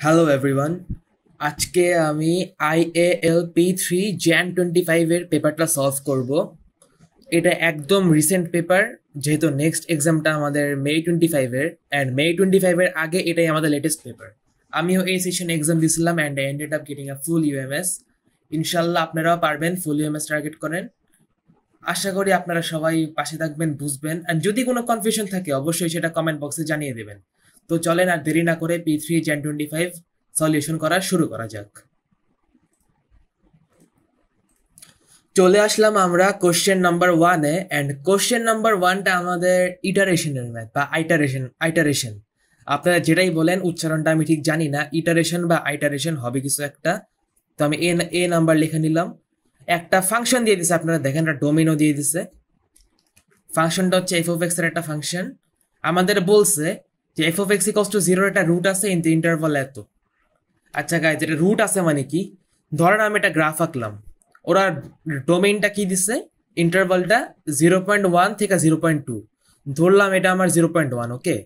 Hello everyone. আজকে আমি IALP3 Jan 25 এর পেপারটা সলভ করব। এটা একদম রিসেন্ট পেপার, যেহেতু নেক্সট এক্সামটা আমাদের May 25 এর, অ্যান্ড May 25 এর আগে এটাই আমাদের লেটেস্ট পেপার। আমিও এই সেশন এক্সাম দিয়েছিলাম and ended up getting a full UMS. ইনশাল্লাহ আপনারাও পারবেন, ফুল ইউএমএস টার্গেট করেন। আশা করি আপনারা সবাই পাশে থাকবেন, বুঝবেন, অ্যান্ড যদি কোনো কনফিউশন থাকে অবশ্যই সেটা কমেন্ট বক্সে জানিয়ে দেবেন। তো চলেন আর দেরি না করে P3 Jan 25 সলিউশন করা শুরু করা যাক। চলে আসলাম আমরা কোশ্চেন নাম্বার ওয়ানে, অ্যান্ড কোশ্চেন নাম্বার ওয়ানটা আমাদের ইটারেশনের ম্যাথ বা আইটারেশন। আপনারা যেটাই বলেন, উচ্চারণটা আমি ঠিক জানি না, ইটারেশন বা আইটারেশন হবে কিছু একটা। তো আমি এ নাম্বার লিখে নিলাম। একটা ফাংশন দিয়ে দিছে, আপনারা দেখেন, একটা ডোমিনও দিয়ে দিছে। ফাংশনটা হচ্ছে f(x) এর একটা ফাংশন। আমাদের বলছে যে f(x)=0 একটা রুট আছে ইন দ্য ইন্টারভাল এত। আচ্ছা গাইজ, এটা রুট আছে মানে কি? ধরেন আমি একটা গ্রাফ আঁকলাম, ওরা ডোমেইনটা কি দিছে, ইন্টারভালটা 0.1 থেকে 0.2। ধরলাম এটা আমার 0.1, ওকে।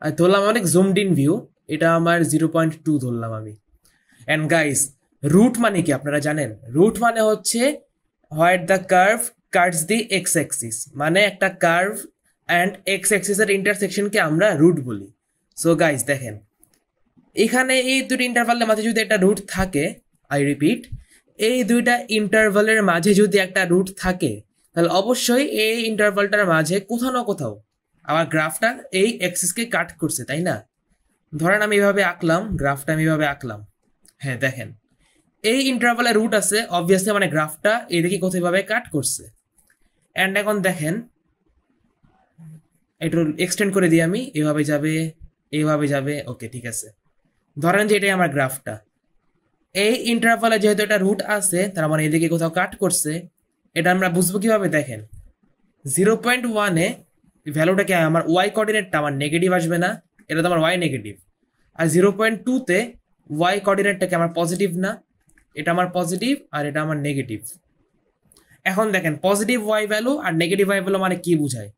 আর ধরলাম অনেক জুমড ইন ভিউ, এটা আমার 0.2 ধরলাম আমি। অ্যান্ড গাইস, রুট মানে কি আপনারা জানেন? রুট মানে হচ্ছে what the curve Katz the x Axis, মানে একটা কার্ভ অ্যান্ড এক্স অ্যাক্সিসের ইন্টারসেকশনকে আমরা রুট বলি। সো গাইস দেখেন, এখানে এই দুটি ইন্টারভালের মাঝে যদি একটা রুট থাকে, আই রিপিট, এই দুইটা ইন্টারভালের মাঝে যদি একটা রুট থাকে, তাহলে অবশ্যই এই ইন্টারভালটার মাঝে কোথাও না কোথাও আমার গ্রাফটা এই অ্যাক্সিসকে কাট করছে, তাই না? ধরেন আমি এভাবে আঁকলাম, গ্রাফটা আমি এভাবে আঁকলাম। হ্যাঁ দেখেন, এই ইন্টারভালে রুট আছে, অবভিয়াসলি মানে গ্রাফটা এদিকে কোথায়ভাবে কাট করছে। অ্যান্ড এখন দেখেন, একটু এক্সটেন্ড করে দিই আমি, এভাবে যাবে, এইভাবে যাবে, ওকে ঠিক আছে। ধরেন যে এটাই আমার গ্রাফটা, এই ইন্টারভালে যেহেতু এটা রুট আছে, তার মানে এদিকে কোথাও কাট করছে। এটা আমরা বুঝবো কিভাবে? দেখেন, 0.1-এ ভ্যালুটাকে আমার ওয়াই কোঅর্ডিনেটটা আমার নেগেটিভ আসবে না, এটা তো আমার ওয়াই নেগেটিভ। আর 0.2-তে ওয়াই কোঅর্ডিনেটটাকে আমার পজিটিভ না, এটা আমার পজিটিভ আর এটা আমার নেগেটিভ। এখন দেখেন, পজিটিভ ওয়াই ভ্যালু আর নেগেটিভ ওয়াই ভ্যালু মানে কি বোঝায়?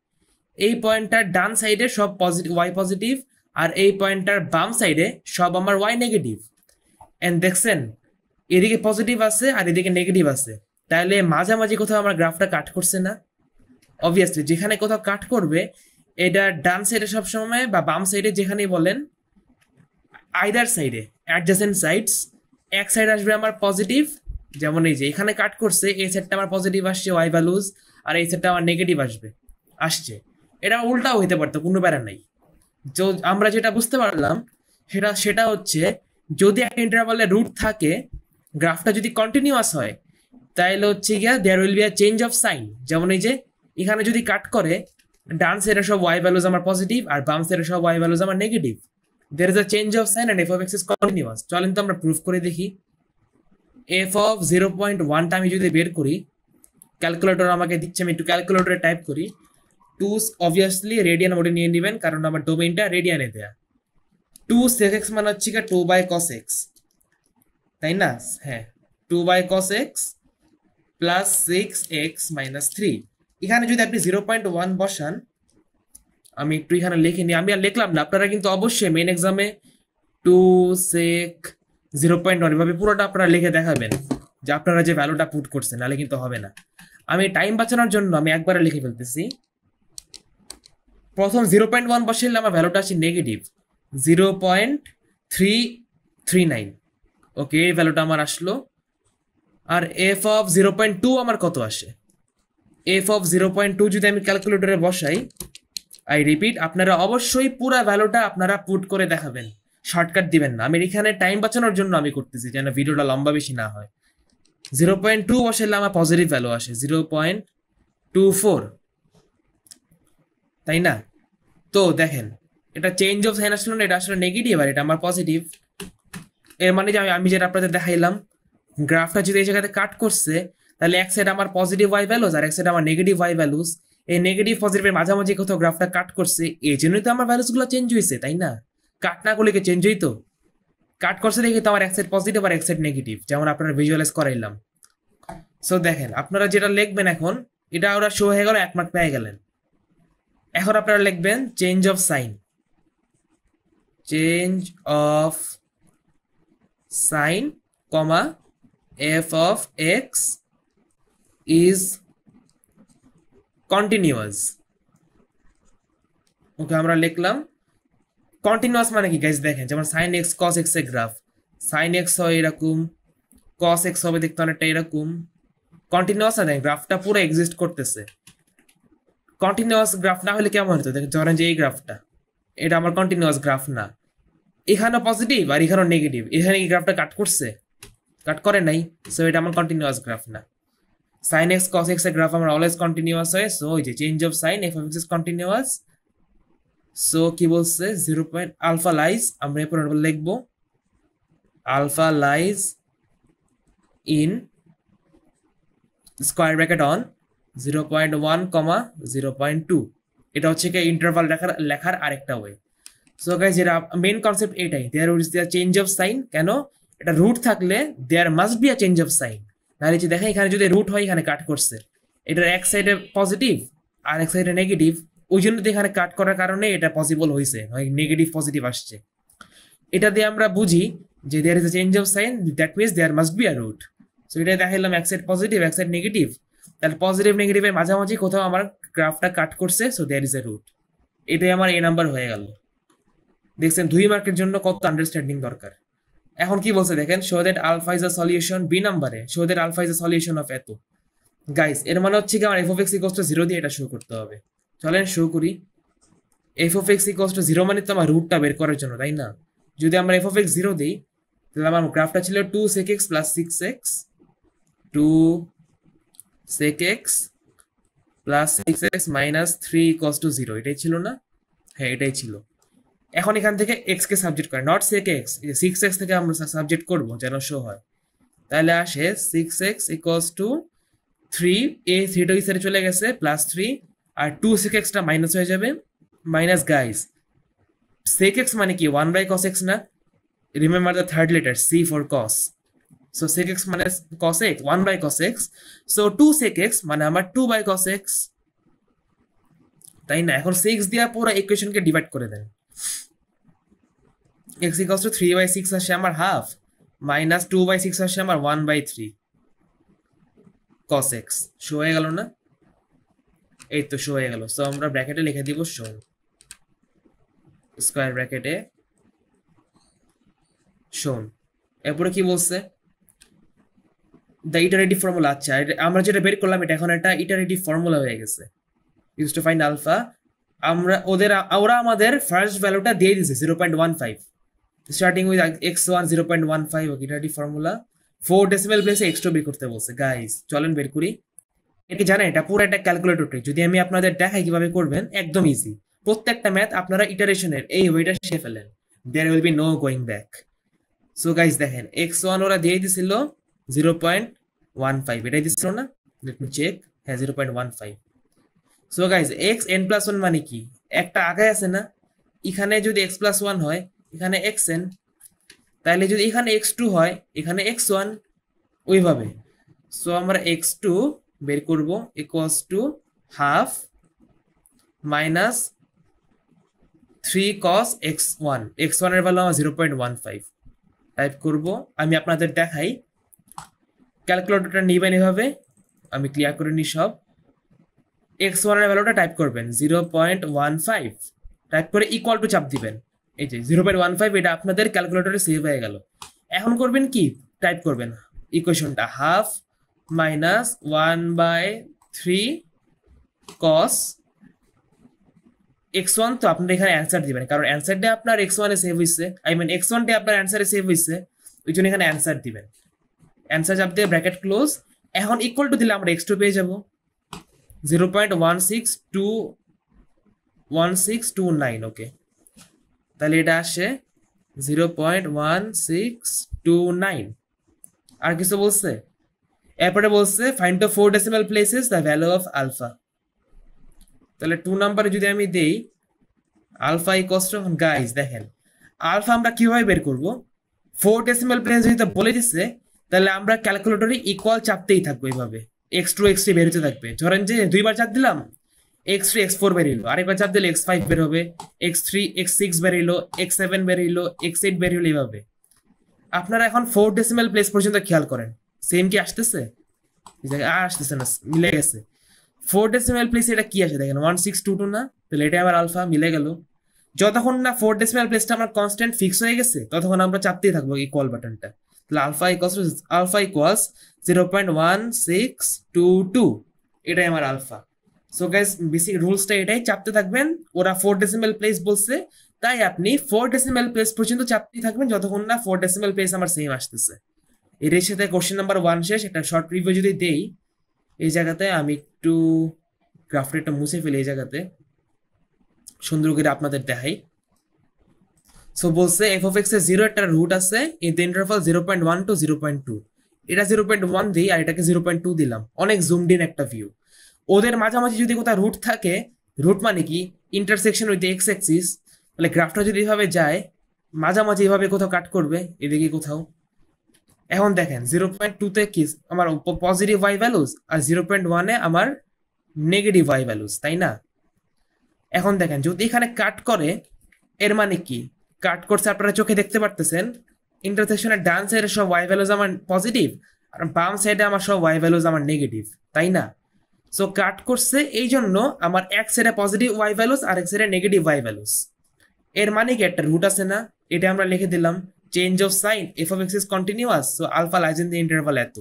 এই পয়েন্টটার ডান সাইডে সব পজিটিভ ওয়াই পজিটিভ, আর এই পয়েন্টটার বাম সাইডে সব আমার ওয়াই নেগেটিভ। এন্ড দেখছেন, এদিকে পজিটিভ আছে আর এদিকে নেগেটিভ আছে, তাহলে মাঝামাঝি কোথাও আমার গ্রাফটা কাট করছে না? অবভিয়াসলি যেখানে কোথাও কাট করবে, এটা ডান সাইডে সবসময় বা বাম সাইডে যেখানেই বলেন, আইদার সাইডে অ্যাডজাসেন্ট সাইডস, এক সাইড আসবে আমার পজিটিভ। যেমন এই যে এখানে কাট করছে, এই সাইডটা আমার পজিটিভ আসছে ওয়াই ভ্যালুজ, আর এই সাইডটা আমার নেগেটিভ আসছে। এটা উল্টাও হইতে পারতো, কোনো প্যারা নাই। তো আমরা যেটা বুঝতে পারলাম সেটা সেটা হচ্ছে, যদি একটা ইন্টারভালে রুট থাকে, গ্রাফটা যদি কন্টিনিউয়াস হয়, তাহলে হচ্ছে গিয়া there will be a change of sign. যেমন এই যে এখানে যদি কাট করে, ডান সাইডে সব ওয়াই ভ্যালুজ আমার পজিটিভ আর বাম সাইডে সব ওয়াই ভ্যালুজ আমার negative, there is a change of sign and f(x) is continuous. চলেন তো আমরা প্রুফ করে দেখি। f(0.1)টা আমি যদি বের করি, ক্যালকুলেটর আমাকে দিচ্ছে, আমি একটু ক্যালকুলেটরে টাইপ করি। টু, অবভিয়াসলি রেডিয়ান মোডে নিয়ে নেবেন, কারণ আমার ডোমেইনটা রেডিয়ানে দেয়া। 2 sec x মানে হচ্ছে 2/cos x, তাই না? হ্যাঁ, 2/cos x প্লাস 6x-3। এখানে যদি আপনি 0.1 বসান, আমি একটু এখানে লিখে নিই, আমি আর লিখলাম না, আপনারা কিন্তু অবশ্যই মেন এক্সামে 2 sec 0.1 এভাবে পুরোটা আপনারা লিখে দেখাবেন যে আপনারা যে ভ্যালুটা পুট করছেন, নাহলে কিন্তু হবে না। আমি টাইম বাঁচানোর জন্য আমি একবারে লিখে ফেলতেছি। প্রথম 0.1 বসাইলে আমার ভ্যালুটা আসছে নেগেটিভ 0.339। ওকে, এই ভ্যালুটা আমার আসলো। আর f(0.2) আমার কত আসে? f(0.2) যদি আমি ক্যালকুলেটরে বসাই, আই রিপিট, আপনারা অবশ্যই পুরো ভ্যালুটা আপনারা পুট করে দেখাবেন, শর্টকাট দিবেন না। আমি এখানে টাইম বাঁচানোর জন্য আমি করতেছি, যেন ভিডিওটা লম্বা বেশি না হয়। 0.2 বসাইলে আমার পজিটিভ ভ্যালু আসে 0.24, তাই না? তো দেখেন, এটা চেঞ্জ অফ সাইন আসলো না, এটা আসলে নেগেটিভ আর এটা আমার পজিটিভ। এর মানে যে আমি যেটা আপনাদের দেখাইলাম, গ্রাফটা যদি এই জায়গাতে কাট করছে, তাহলে এক সাইড আমার পজিটিভ ওয়াই ভ্যালুজ আর এক সাইড আমার নেগেটিভ ওয়াই ভ্যালুজ। এই নেগেটিভ পজিটিভের মাঝামাঝি কোথাও গ্রাফটা কাট করছে, এই জন্যই তো আমার ভ্যালুসগুলো চেঞ্জ হয়েছে, তাই না? কাট না করলে কি চেঞ্জ হইতো? কাট করছে দেখি তো আমার এক সাইড পজিটিভ আর এক সাইড নেগেটিভ, যেমন আপনারা ভিজুয়ালাইজ করাইলাম। সো দেখেন, আপনারা যেটা লিখবেন এখন, এটা ওরা শো হয়ে গেল, 1 মার্ক পেয়ে গেলেন। এখন আপনারা লিখবেন change of sign, change of sign comma f of x is continuous. Okay, আমরা লিখলাম কন্টিনিউয়াস মানে কি গাইজ, দেখেন যেমন সাইন এক্স কস এক্স এর গ্রাফ, সাইন এক্স হয় এরকম, কস এক্স হবে দেখতে অনেকটা এরকম। কন্টিনিউয়াস না, গ্রাফটা পুরো এক্সিস্ট করতেছে। কন্টিনিউয়াস গ্রাফ না হলে কেমন হতো, দেখেন ধরেন যে এই গ্রাফটা, এটা আমার কন্টিনিউয়াস গ্রাফ না, এখানেও পজিটিভ আর এখানেও নেগেটিভ, এখানে এই গ্রাফটা কাট করছে, কাট করে নাই, সো এটা আমার কন্টিনিউয়াস গ্রাফ না। সাইন এক্স কস এক্স এর গ্রাফ আমার অলওয়েজ কন্টিনিউয়াস হয়, সো ওই যে change of sign f of x is continuous. So কি বলছে, 0 পয়েন্ট আলফা লাইজ, আমরা এরপর লিখবো alpha lies in square bracket on 0.1, 0.2। এটা হচ্ছে কি ইন্টারভাল লেখার আরেকটা ওয়ে। সো গাইস, যেটা মেইন কনসেপ্ট এটাই, there is there change of sign. কেন, এটা রুট থাকলে দেয়ার must be a change of sign. তাহলে যে দেখেন এখানে যদি রুট হয়, এখানে কাট করছে, এটার এক সাইডে পজিটিভ আর এক সাইডে নেগেটিভ, ওই জন্য তো এখানে কাট করার কারণে এটা পসিবল হয়েছে, নেগেটিভ পজিটিভ আসছে। এটা দিয়ে আমরা বুঝি যে there is a change of sign, that means there must be a root. So এটা দেখাইলাম এক সাইড পজিটিভ এক সাইড নেগেটিভ, তাহলে পজিটিভ নেগেটিভের মাঝামাঝি কোথাও আমার গ্রাফটা কাট করছে, so there is a root. এটাই আমার এ নাম্বার হয়ে গেল। দেখছেন 2 মার্কের জন্য কত আন্ডারস্ট্যান্ডিং দরকার। এখন কি বলছে দেখেন, show that alpha is a solution, b নাম্বারে show that alpha is a solution of এত। গাইস, এর মানে হচ্ছে কি আমার f of x equals to 0 দিয়ে এটা শো করতে হবে। চলেন শো করি। F of x equals to 0 মানে তো আমার রুটটা বের করার জন্য, তাই না? যদি আমরা এফ অফ এক্স 0 দিই, তাহলে আমার গ্রাফটা ছিল 2 sec x plus 6x, 2 sec x plus 6x minus 3 equals to 0, এটাই ছিল না? হ্যাঁ, এটাই ছিল। এখন এখান থেকে x কে সাবজেক্ট করে, নট sec x, 6x থেকে আমরা সাবজেক্ট করব যেন শো হয়। তাহলে আসে 6x ইকুয়ালস টু 3, এই 3টা ওই সাইডে চলে গেছে, প্লাস 3, আর 2 sec x টা মাইনাস হয়ে যাবে, মাইনাস গাইস sec x মানে কি 1 by cos x না? Remember the third letter c for cos, so sec x মানে cos x, 1 by cos x, so 2 sec x মানে আমার 2 by cos x, তাই না? এখন 6 দিয়া পুরো ইকুয়েশনকে ডিভাইড করে দেন, x ইকুয়ালস টু 3 by 6 আসে আমার হাফ, মাইনাস 2 by 6 আসে আমার 1 by 3 cos x। শো হয়ে গেল না? এই তো শো হয়ে গেল। সো আমরা ব্র্যাকেটে লিখে দিব শো, স্কোয়ার ব্র্যাকেটে শোন। এরপরে কি বলছে, দ্য ইটারেটিভ ফর্মুলা। আচ্ছা, আমরা যেটা বের করলাম এটা এখন একটা ইটারেটিভ ফর্মুলা হয়ে গেছে, ইউজ টু ফাইন্ড আলফা। ওরা আমাদের ফার্স্ট ভ্যালুটা দিয়ে দিয়েছে 0.15, starting with x1 0.15। Okay, iterative formula 4 decimal প্লেসে x2 বের করতে বলছে। গাইস চলেন বের করি। এটা জানেন, এটা পুরো একটা ক্যালকুলেটর ট্রিক। যদি আমি আপনাদের দেখাই কিভাবে করবেন, একদম ইজি। প্রত্যেকটা ম্যাথ আপনারা ইটারেশনের এই ওয়েটা শিখে ফেলেন, there will be no going back. So guys দেখেন, x1 ওরা দিয়ে দিছিল 0.15, এটাই দিছিল না? লেট মি চেক, হ্যাঁ 0.15। So guys x n plus 1 মানে কি, একটা আগে আছে না, এখানে যদি x প্লাস 1 হয়, এখানে xn, তাহলে যদি এখানে x2 হয়, এখানে x1, ওইভাবে। সো আমরা x2 বের করব equals to half minus 3 cos x1, x1 এর ভ্যালু আমার 0.15 টাইপ করব। আমি আপনাদের দেখাই, ক্যালকুলেটরটা নিবেন এভাবে, আমি ক্লিয়ার করে নিই সব। x1 এর ভ্যালুটা টাইপ করবেন 0.15, টাইপ করে ইকুয়াল টু চাপ দিবেন, এই যে 0.15, এটা আপনাদের ক্যালকুলেটরে সেভ হয়ে গেল। এখন করবেন কি, টাইপ করবেন ইকুয়েশনটা হাফ মাইনাস 1/3 cos x1, তো আপনারা এখানে অ্যান্সার দিবেন, কারণ অ্যান্সারটা আপনার x1 এ সেভ হইছে, আই মিন x1টা আপনার অ্যান্সারে সেভ হইছে, ওই জন্য এখানে অ্যান্সার দিবেন। অ্যান্সার চাপ দিয়ে ব্র্যাকেট ক্লোজ। এখন ইকুয়াল টু দিলে আমরা x2 পেয়ে যাব 0.1629। ওকে, তাহলে এটা আসে 0.1629। আর কিছু বলছে? এরপরে বলছে find the 4 decimal places the value of alpha. তাহলে 2 নাম্বারে যদি আমি দেই আলফা ইকুয়ালস টু, গাইস দেখেন আলফা আমরা কিভাবে বের করব, 4 ডেসিমাল প্লেস যেহেতু বলে দিচ্ছে, তাহলে আমরা ক্যালকুলেটরে ইকুয়াল চাপতেই থাকবো, এইভাবে x2 x3 বের হতে থাকবে। ধরেন যে দুইবার চাপ দিলাম, x3 x4 বের হইলো, আরেকবার চাপ দিলে x5 বের হবে, x3 x6 বের হইলো, x7 বের হইলো, x8 বের হইলো, এইভাবে। আপনারা এখন 4 ডেসিমেল প্লেস পর্যন্ত খেয়াল করেন, সেম কি আসতেছে? এই জায়গায় আর আসতেছে না, মিলে গেছে। 4 ডেসিমেল প্লেস এটা কি আসে দেখেন, 1622 না? তাহলে এটা আমার আলফা মিলে গেল। যতক্ষণ না 4 ডেসিমেল প্লেসটা আমার কনস্ট্যান্ট ফিক্স হয়ে গেছে ততক্ষণ আমরা চাপতেই থাকবো ইকুয়াল বাটনটা। তাহলে আলফা ইকুয়ালস 0.1622, এটাই আমার আলফা। সো গাইস বেসিক রুলসটা এটাই, চাপতে থাকবেন। ওরা 4 ডেসিমেল প্লেস বলছে, তাই আপনি 4 ডেসিমেল প্লেস পর্যন্ত চাপতেই থাকবেন যতক্ষণ না 4 ডেসিমেল প্লেস আমার সেম আসতেছে। এর সাথে কোশ্চেন নাম্বার 1 শেষ। একটা শর্ট রিভিউ যদি দেই, এই জায়গাতে আমি একটু গ্রাফটা একটু মুছে ফেলি, এই জায়গাতে সুন্দর করে আপনাদের দেখাই। সো বলছে এফ অফ এক্স এর 0 একটা রুট আছে ইন দ্য ইন্টারভাল 0.1 টু 0.2। এটা 0.1 দিই আর এটাকে 0.2 দিলাম, অনেক জুমড ইন একটা ভিউ। ওদের মাঝামাঝি যদি কোথাও রুট থাকে, রুট মানে কি ইন্টারসেকশন উইথ এক্স অ্যাক্সিস, তাহলে গ্রাফটা যদি এভাবে যায় মাঝামাঝি এভাবে কোথাও কাট করবে, এদিকে কোথাও। এখন দেখেন 0.2তে কি আমার পজিটিভ ওয়াই ভ্যালুজ আর 0.1-এ আমার নেগেটিভ ওয়াই ভ্যালুজ, তাই না? এখন দেখেন যদি এখানে কাট করে, এর মানে কি কাট করছে আপনারা চোখে দেখতে পারতেছেন। ইন্টারসেকশনের ডান সাইডে সব ওয়াই ভ্যালুজ আমার পজিটিভ আর বাম সাইডে আমার সব ওয়াই ভ্যালুজ আমার নেগেটিভ, তাই না? সো কাট করছে এই জন্য আমার এক সাইডে পজিটিভ ওয়াই ভ্যালুজ আর এক সাইডে নেগেটিভ ওয়াই ভ্যালুজ। এর মানে কি একটা রুট আছে না, এটা আমরা লিখে দিলাম change of sign f of x is continuous, so alpha lies in the interval এত।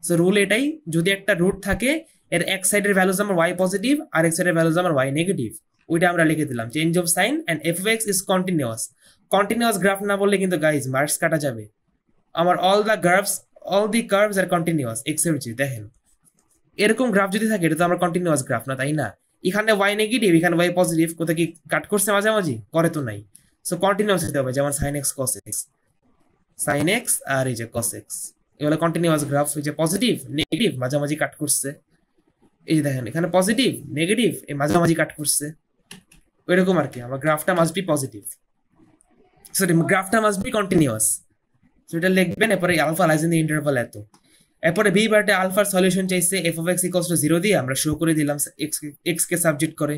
সো রুল এটাই, যদি একটা রুট থাকে এর এক সাইডের ভ্যালুজ আমার ওয়াই পজিটিভ আর এক সাইডের ভ্যালুজ আমার ওয়াই নেগেটিভ, ওইটা আমরা লিখে দিলাম change of sign and f of x is continuous. Continuous graph না বললে কিন্তু গাইজ মার্কস কাটা যাবে। আমার অল দি কার্ভস আর কন্টিনিউয়াস এক্স এর চেয়ে। দেখেন এরকম গ্রাফ যদি থাকে এটা তো আমার কন্টিনিউয়াস গ্রাফ না, তাই না? এখানে ওয়াই নেগেটিভ এখানে ওয়াই পজিটিভ, কোথাও কি কাট করছে মাঝামাঝি? করে তো নাই। সো কন্টিনিউয়াস হতে হবে, যেমন sine x cos x, sine x আর এই যে কস এক্স, এগুলো কন্টিনিউয়াস গ্রাফ। এই যে পজিটিভ নেগেটিভ মাঝামাঝি কাট করছে, এই যে দেখেন এখানে পজিটিভ নেগেটিভ এই মাঝামাঝি কাট করছে, ওইরকম আর কি। আমার গ্রাফটা মাস্ট বি পজিটিভ, সরি গ্রাফটা মাস্ট বি কন্টিনিউয়াস। সো এটা লিখবেন, এরপরে alpha lies in the interval এত। এরপরে বি পার্টে আলফার সলিউশন চাইছে f of x equals to 0 দিয়ে আমরা শো করে দিলাম এক্স কে সাবজেক্ট করে।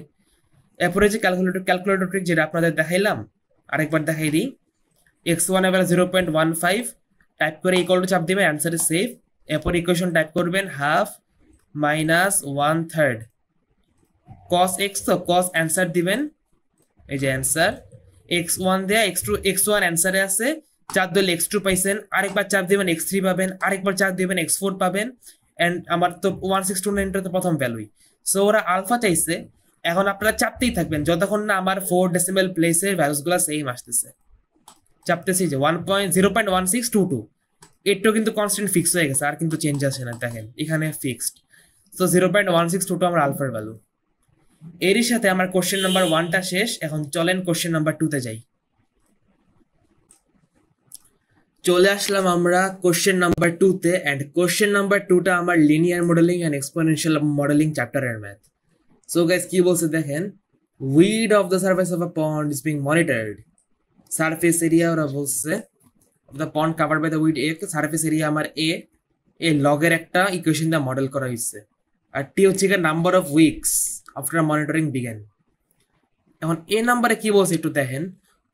এরপরে যে ক্যালকুলেটর ট্রিক যেটা আপনাদের দেখাইলাম আরেকবার দেখাই দিই। x1 এবার 0.15 টাইপ করে ইকুয়াল টু চাপ দিবেন, অ্যান্সার ইজ সেভ। এরপর ইকুয়েশন টাইপ করবেন হাফ মাইনাস 1/3 cos x, তো cos অ্যান্সার দিবেন, এই যে অ্যান্সার x1 দেয়া x1 অ্যান্সারে আছে, চাপ দিলে x2 পাইছেন, আরেকবার চাপ দিবেন x3 পাবেন, আরেকবার চাপ দিবেন x4 পাবেন। এন্ড আমার তো 1629 তো প্রথম ভ্যালুই। সো ওরা আলফা চাইছে, এখন আপনারা চাপতেই থাকবেন যতক্ষণ না আমার 4 ডেসিমেল প্লেসের ভ্যালুসগুলো সেম আসতেছে। চাপতেছি যে 0.1622, এটাও কিন্তু কনস্ট্যান্ট ফিক্স হয়ে গেছে, আর কিন্তু চেঞ্জ আসে না, দেখেন এখানে ফিক্সড। সো 0.1622 আমার আলফার ভ্যালু। এরই সাথে আমার কোশ্চেন নাম্বার 1টা শেষ। এখন চলেন কোশ্চেন নাম্বার 2তে যাই। চলে আসলাম আমরা কোশ্চেন নাম্বার 2তে, এন্ড কোশ্চেন নাম্বার 2টা আমার linear modeling and exponential modeling চ্যাপ্টারের ম্যাথ। সো গাইস কি বলছে দেখেন, weed of the surface of a pond is being monitored. Surface area ওরা বলছে of the pond covered by the weed এ, সারফেস এরিয়া আমার এ লগের একটা ইকুয়েশন দিয়ে মডেল করা হয়েছে, আর টি হচ্ছে number of weeks after monitoring began. এখন এ নাম্বারে কি বলছে একটু দেখেন,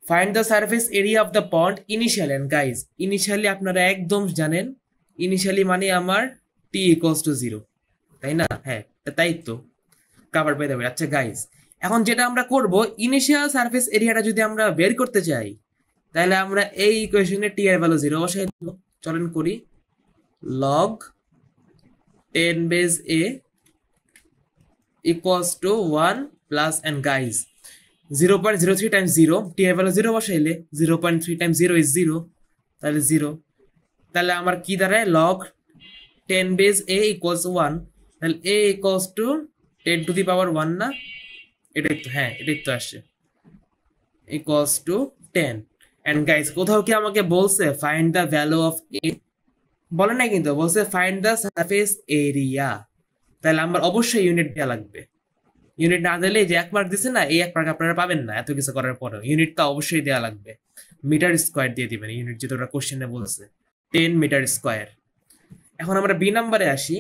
find the surface area of the pond initially. And guys initially আপনারা একদম জানেন, ইনিশিয়ালি মানে আমার টি ইকুয়ালস টু 0, তাই না? হ্যাঁ তাই তো, কাভার বাই দ্য উইড। আচ্ছা গাইজ এখন যেটা আমরা করব, ইনিশিয়াল সারফেস এরিয়াটা যদি আমরা বের করতে চাই তাহলে আমরা এই ইকুয়েশনে টি এর ভ্যালু 0 বসাই দেব। চলেন করি, log 10 base a equals to 1 plus, and guys 0.03 times 0, t এর ভ্যালু 0 বসাইলে 0.3 times 0 is 0, তাহলে 0। তাহলে আমার কি দাঁড়ায়, log 10 base a equals 1, তাহলে a equals to 10 to the power 1 না? এটাই তো, হ্যাঁ এটাই তো আসছে, equals to 10। and guys কোথাও কি আমাকে বলছে find the value of a? বলে নাই কিন্তু, বলছে find the surface area। তাহলে আমার অবশ্যই ইউনিট দেওয়া লাগবে। ইউনিট না দিলে যে 1 মার্ক দিছে না, এই 1 মার্ক আপনারা পাবেন না এত কিছু করার পরেও। ইউনিট তো অবশ্যই দেওয়া লাগবে, মিটার স্কোয়ার দিয়ে দিবেন ইউনিট, যেটা ওরা কোশ্চেনে বলছে 10 মিটার স্কোয়ার। এখন আমরা বি নাম্বারে আসি।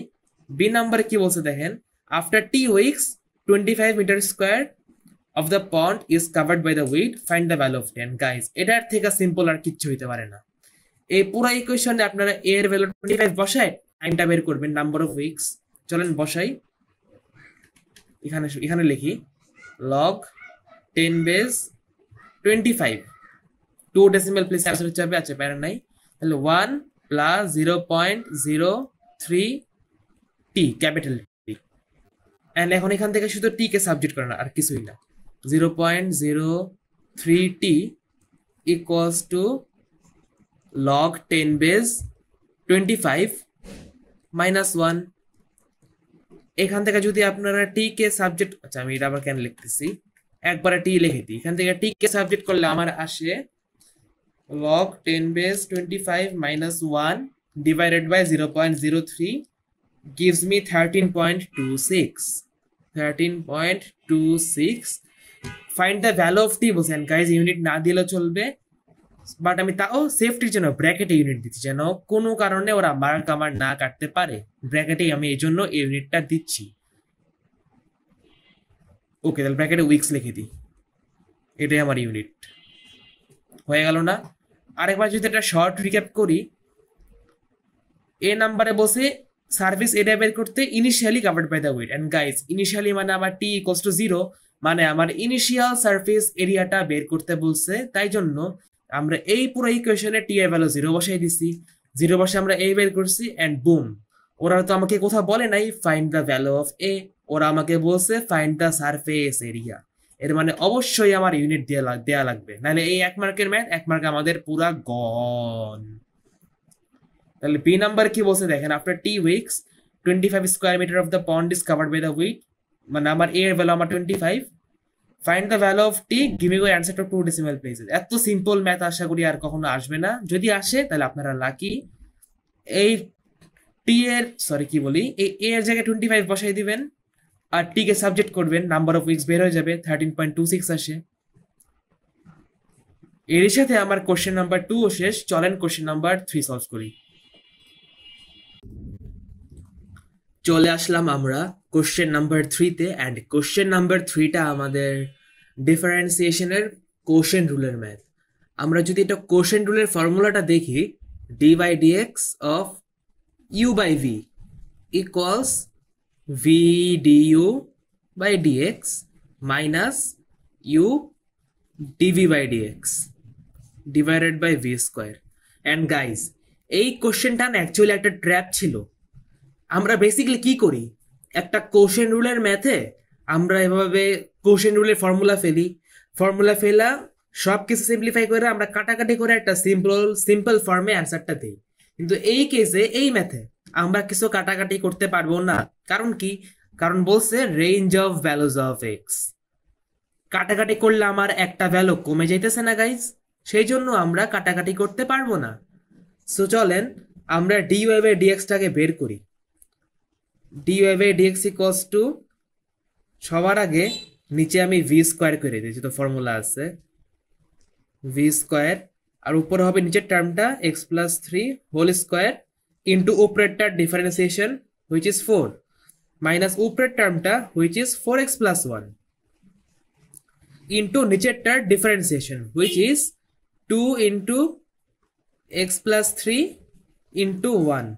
বি নাম্বারে কি বলছে দেখেন, after t weeks 25 metre square of the pond is covered by the weed, find the value of 10। Guys এটার থেকে সিম্পল আর কিচ্ছু হইতে পারে না। এই পুরো ইকুয়েশনে আপনারা a এর ভ্যালু 25 বসায় টাইমটা বের করবেন, নাম্বার অফ উইকস। চলেন বসাই, এখানে লিখি log 10 base 25, 2 decimal place answer হচ্ছে হবে, আচ্ছা প্যারা নাই। তাহলে 1 plus 0.03 T, capital T. And এখন এখান থেকে শুধু টি কে সাবজেক্ট করেন, আর কিছুই না। 0.03 t equals to log 10 base 25 minus 1। এখান থেকে যদি আপনারা টি কে সাবজেক্ট, আচ্ছা আমি এটা আবার কেন লিখতেছি, একবারে টি লিখে দিই। এখান থেকে টি কে সাবজেক্ট করলে আমার আসে log 10 base 25 minus 1 divided by 0.03 gives me 13.26. 13.26. Find the value of t বলছেন গাইজ, ইউনিট না দিলেও চলবে, বাট আমি তাও সেফটির জন্য ব্র্যাকেটে ইউনিট দিচ্ছি, যেন কোনো কারণে ওরা মার্ক আমার না কাটতে পারে। ব্র্যাকেটে আমি এই জন্য এই ইউনিটটা দিচ্ছি। ওকে, তাহলে ব্র্যাকেটে উইকস লিখে দিই, এটাই আমার ইউনিট। হয়ে গেল না? আরেকবার যদি একটা শর্ট রিক্যাপ করি, এ নাম্বারে বসে সার্ভিস এরিয়া বের করতে initially covered by the weed. And guys, initially মানে আমার টি ইকুয়ালস টু 0, মানে আমার ইনিশিয়াল সারফেস এরিয়াটা বের করতে বলছে। তাই জন্য আমরা এই পুরো ইকুয়েশনে টি এর ভ্যালু 0 বসাই দিছি, 0 বসে আমরা এ বের করছি, এন্ড বুম। ওরা তো আমাকে কোথাও বলে নাই ফাইন্ড দ্য ভ্যালু অফ এ, ওরা আমাকে বলছে ফাইন্ড দ্য সারফেস এরিয়া। এর মানে অবশ্যই আমার ইউনিট দেয়া লাগবে, নাহলে এই 1 মার্কের ম্যাথ 1 মার্ক আমাদের পুরা গন। তাহলে বি নাম্বার কি বলছে দেখেন, after t weeks 25 square metre of the pond is covered by the weed, মানে আমার এ এর ভ্যালু আমার 25, find the value of t giving a answer to 2 decimal places. এত সিম্পল ম্যাথ আশা করি আর কখনো আসবে না, যদি আসে তাহলে আপনারা লাকি। এই টি এর কি বলি, এই এ এর জায়গায় 25 বসাই দিবেন, আর টি কে সাবজেক্ট করবেন, নাম্বার অফ উইকস বের হয়ে যাবে, 13.26 আসে। এর সাথে আমার কোশ্চেন নাম্বার 2 শেষ। চলেন কোশ্চেন নাম্বার 3 সলভ করি। চলে আসলাম আমরা কোশ্চেন নাম্বার 3-তে, অ্যান্ড কোশ্চেন নাম্বার 3টা আমাদের ডিফারেন্সিয়েশনের কোশ্চেন রুলের ম্যাথ। আমরা যদি এটা কোশ্চেন রুলের ফর্মুলাটা দেখি, d by dx of u by v equals v du by dx minus u dv by dx divided by v square. And guys, এই কোশ্চেনটা না অ্যাকচুয়ালি একটা ট্র্যাপ ছিল। আমরা বেসিক্যালি কি করি, একটা কোশ্চেন রুলের ম্যাথে আমরা এভাবে কোশ্চেন রুলের ফর্মুলা ফেলা সব কিছু সিম্পলিফাই করে আমরা কাটাকাটি করে একটা সিম্পল ফর্মে অ্যান্সারটা দিই। কিন্তু এই কেসে, এই ম্যাথে আমরা কিছু কাটাকাটি করতে পারবো না। কারণ কি? কারণ বলছে range of values of x. কাটাকাটি করলে আমার একটা ভ্যালু কমে যাইতেছে না গাইজ, সেই জন্য আমরা কাটাকাটি করতে পারবো না। সো চলেন আমরা ডি ওয়াই বাই ডিএক্সটাকে বের করি। dy by dx equals to, সবার আগে নিচে আমি ভি স্কোয়ার করে দিয়েছি, তো ফর্মুলা আছে ভি স্কোয়ার, আর উপরে হবে নিচের টার্মটা x plus 3 whole square into উপরেরটার ডিফারেন্সিয়েশন হুইচ ইজ 4 মাইনাস উপরের টার্মটা which is 4x plus 1 into নিচেরটার differentiation which is 2 into x plus 3 into 1।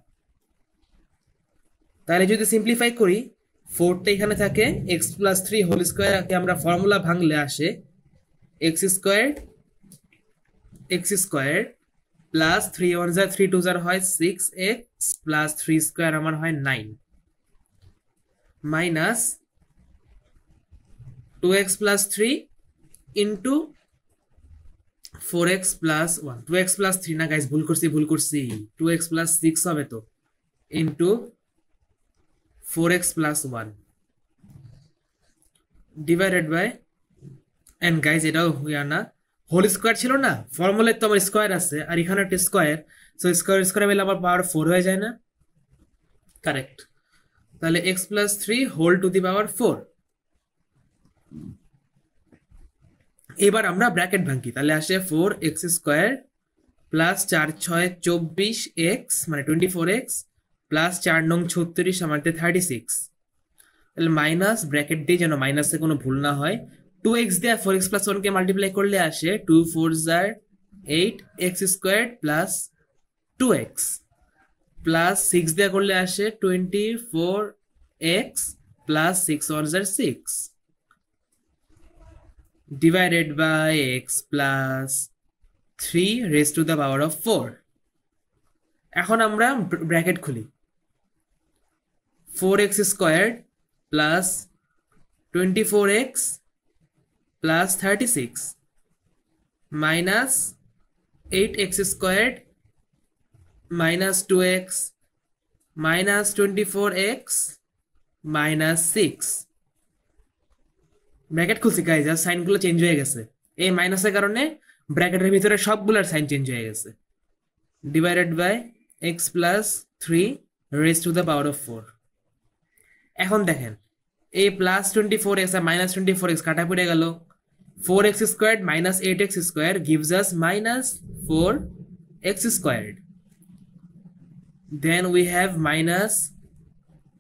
তাহলে যদি সিম্পলিফাই করি, 4টা এখানে থাকে, এক্স প্লাস 3 হোল স্কোয়ারকে আমরা ফর্মুলা ভাঙলে আসে এক্স স্কোয়ার প্লাস 3 1 যা 3 2 যার হয় 6x প্লাস 3 স্কোয়ার আমার হয় 9 minus 2x plus 3 into 4x plus 1, 2x plus 3 না গাইজ, ভুল করছি 2x প্লাস 6 হবে তো, into 4x plus 1 divided by, and guys এটাও হইয়া না, হোল স্কোয়ার ছিল না, ফর্মুলায় তো আমার স্কোয়ার আছে, আর এখানে একটা স্কোয়ার, সো স্কোয়ার মিলে আমার পাওয়ার 4 হয়ে যায় না? কারেক্ট। তাহলে x plus 3 whole to the power 4। এবার আমরা ব্র্যাকেট ভাঙি, তাহলে আসে 4x স্কোয়ার প্লাস 4 6 24x মানে 24x প্লাস 4 9 36 আমার 36, তাহলে মাইনাস ব্র্যাকেট দিয়ে যেন মাইনাসে কোনো ভুল না হয়, 2x দিয়ে 4x প্লাস 1 কে মাল্টিপ্লাই করলে আসে 2 4 8 x square plus 2x plus 6 দিয়ে করলে আসে 24x plus 6 ones are 6 divided by x plus 3 raised to the power of 4. এখন আমরা ব্র্যাকেট খুলি 4x squared plus 24x plus 36 minus 8x squared minus 2x minus 24x minus 6. Bracket খুলছি guys, আর সাইনগুলো change হয়ে গেছে। এই মাইনাসের কারণে ব্র্যাকেটের ভিতরে সবগুলোর সাইন চেঞ্জ হয়ে গেছে। Divided by x plus 3 raise to the power of 4। এখন দেখেন এই প্লাস 24x আর মাইনাস 24x কাটা পড়ে গেল। 4x squared minus 8x square gives us minus 4x squared. Then we have minus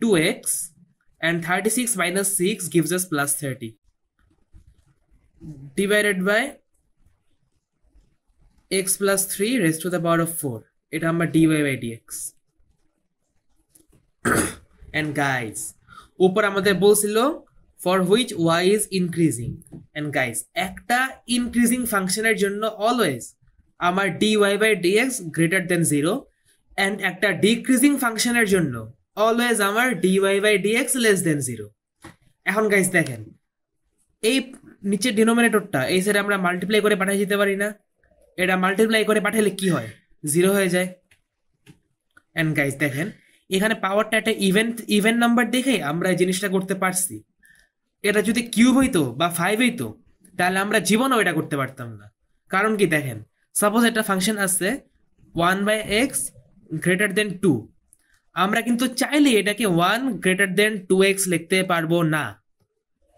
2x and 36 minus 6 gives us plus 30 divided by x plus 3 raised to the power of 4. এটা আমরা dy by dx. And guys, উপর আমাদের বলছিল for which y is increasing. And guys, একটা increasing ফাংশনের জন্য always আমার dy by dx greater than 0 and একটা ডিক্রিজিং ফাংশনের জন্য অলওয়েজ আমার dy by dx less than 0। এখন গাইস দেখেন এই নিচের ডিনোমিনেটরটা এই সাইডে আমরা মাল্টিপ্লাই করে পাঠিয়ে দিতে পারি না? এটা মাল্টিপ্লাই করে পাঠালে কি হয়? 0 হয়ে যায়। এন্ড গাইস দেখেন এখানে পাওয়ারটা একটা ইভেন নাম্বার দেখে আমরা এই জিনিসটা করতে পারছি। এটা যদি কিউব হইতো বা 5 হইতো তাহলে আমরা জীবনও এটা করতে পারতাম না। কারণ কি দেখেন, সাপোজ একটা ফাংশন আছে 1/x গ্রেটার দেন 2, আমরা কিন্তু চাইলে এটাকে 1 গ্রেটার দেন 2x লিখতে পারবো না,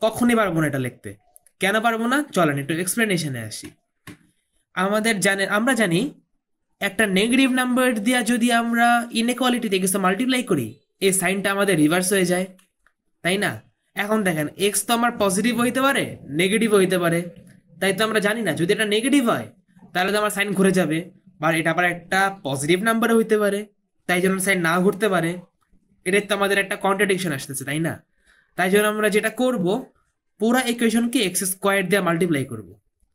কখনই পারবো না এটা লিখতে। কেন পারবো না চলেন একটু এক্সপ্লেনেশনে আসি। আমরা জানি একটা নেগেটিভ নাম্বার দিয়া যদি আমরা ইনইকুয়ালিটিতে কিছু মাল্টিপ্লাই করি এই সাইনটা আমাদের রিভার্স হয়ে যায়, তাই না? এখন দেখেন এক্স তো আমার পজিটিভ হইতে পারে নেগেটিভ হইতে পারে, তাই তো আমরা জানি না যদি এটা নেগেটিভ হয় তাহলে তো আমার সাইন ঘুরে যাবে, বা এটা আবার একটা পজিটিভ নাম্বারও হইতে পারে, তাই জন্য সাইন না ঘুরতে পারে। এটার তো আমাদের একটা কন্ট্রাডিকশন আসতেছে, তাই না? তাই জন্য আমরা যেটা করব পুরো ইকুয়েশনকে এক্স স্কোয়ার দিয়ে মাল্টিপ্লাই করব,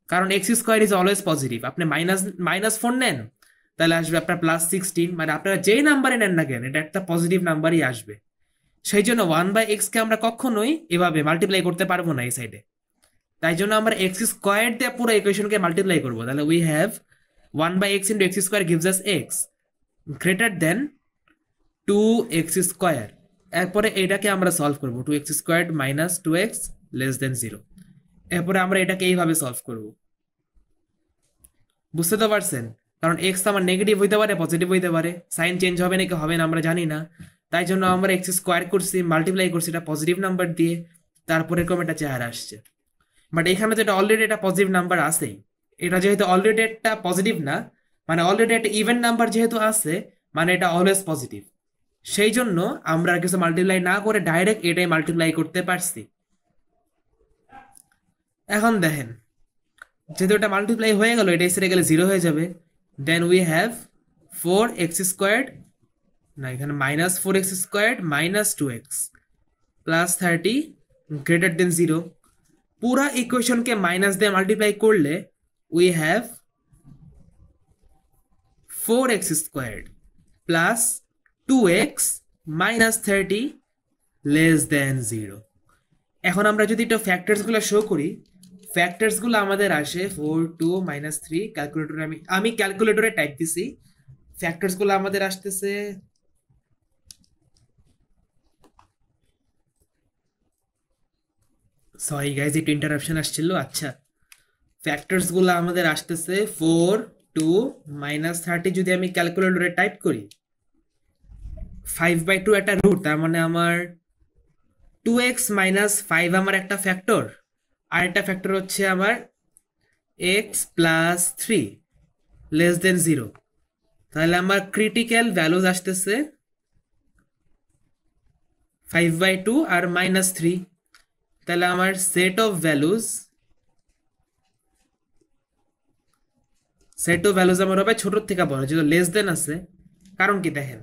কারণ x square is always positive. আপনি -4 নেন তাহলে আসবে আপনার +16, মানে আপনারা যেই নাম্বারে নেন না কেন এটা একটা পজিটিভ নাম্বারই আসবে। সেই জন্য 1/x কে আমরা কখনোই এভাবে মাল্টিপ্লাই করতে পারবো না এই সাইডে, তাই জন্য আমরা এক্স স্কোয়ার দিয়ে পুরো ইকুয়েশনকে মাল্টিপ্লাই করবো। তাহলে we have 1/x into x square gives us x greater than 2x square। এরপরে এটাকে আমরা সলভ করবো 2x squared minus 2x less than 0। এরপরে আমরা এটাকে এইভাবে সলভ করব। বুঝতে তো পারছেন? কারণ x আমার নেগেটিভ হইতে পারে পজিটিভ হইতে পারে, সাইন চেঞ্জ হবে নাকি হবে না আমরা জানি না, তাই জন্য আমরা x স্কোয়ার করছি মাল্টিপ্লাই করছি এটা পজিটিভ নাম্বার দিয়ে, তারপরে এরকম একটা চেহারা আসছে। বাট এখানে তো এটা অলরেডি একটা পজিটিভ নাম্বার আছেই, এটা যেহেতু অলরেডি একটা পজিটিভ না মানে অলরেডি একটা ইভেন নাম্বার যেহেতু আছে মানে এটা অলওয়েজ পজিটিভ, সেই জন্য আমরা কিছু মাল্টিপ্লাই না করে ডাইরেক্ট এটাই মাল্টিপ্লাই করতে পারছি। এখন দেখেন যেহেতু এটা মাল্টিপ্লাই হয়ে গেল এটা এসে গেলে 0 হয়ে যাবে। Then we have 4x squared, না এখানে -4x squared minus 2x plus 30 greater than 0। পুরা ইকুয়েশনকে মাইনাস দিয়ে মাল্টিপ্লাই করলে we have 4x squared plus 2x minus 30 less than 0। এখন আমরা যদি এটা ফ্যাক্টরসগুলো শো করি, ফ্যাক্টরসগুলো আমাদের আসে 4 2 -3। ক্যালকুলেটরে আমি ক্যালকুলেটরে টাইপ দিছি, ফ্যাক্টরসগুলো আমাদের আসতেছে সরি গাইজ একটু ইন্টারাপশন আসছিল। আচ্ছা ফ্যাক্টরসগুলো আমাদের আসতেছে 4 2 -30। যদি আমি ক্যালকুলেটরে টাইপ করি 5/2 একটা রুট, তার মানে আমার 2x - 5 আমার একটা ফ্যাক্টর, আর একটা ফ্যাক্টর হচ্ছে আমার x + 3 লেস দেন 0। তাহলে আমার ক্রিটিক্যাল ভ্যালুজ আসতেছে 5/2 আর -3। তাহলে আমার সেট অফ ভ্যালুজ আমার হবে ছোট থেকে বড়, যেহেতু লেস দেন আছে কারণ কি দেখেন,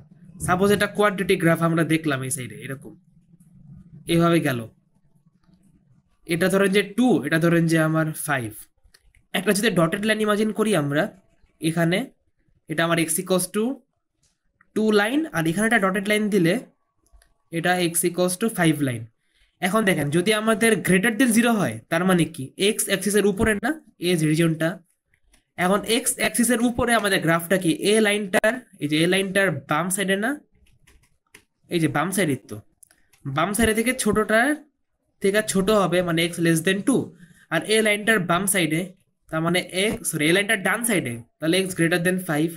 সাপোজ এটা কোয়াড্রেটিক গ্রাফ আমরা দেখলাম এই সাইডে এরকম এভাবে গেল, এটা ধরেন যে 2, এটা ধরেন যে আমার 5, একটা যদি ডটেড লাইন ইমাজিন করি আমরা এখানে, এটা আমার এক্স ইকোয়াস টু 2 লাইন, আর এখানে একটা ডটেড লাইন দিলে এটা এক্স ইকোয়াস টু 5 লাইন। এখন দেখেন যদি আমাদের গ্রেটার দেন 0 হয় তার মানে কি এক্স অ্যাক্সিসের উপরে না এজ রিজনটা, এখন এক্স অ্যাক্সিসের উপরে আমাদের গ্রাফটা কি এ লাইনটার, এই যে এ লাইনটার বাম সাইডে না, এই যে বাম সাইডের তো, বাম সাইডে থেকে ছোটটার থেকে ছোট হবে মানে এক্স লেস দেন 2, আর এ লাইনটার বাম সাইডে তার মানে এক্স, সরি এ লাইনটার ডান সাইডে তাহলে এক্স গ্রেটার দেন 5।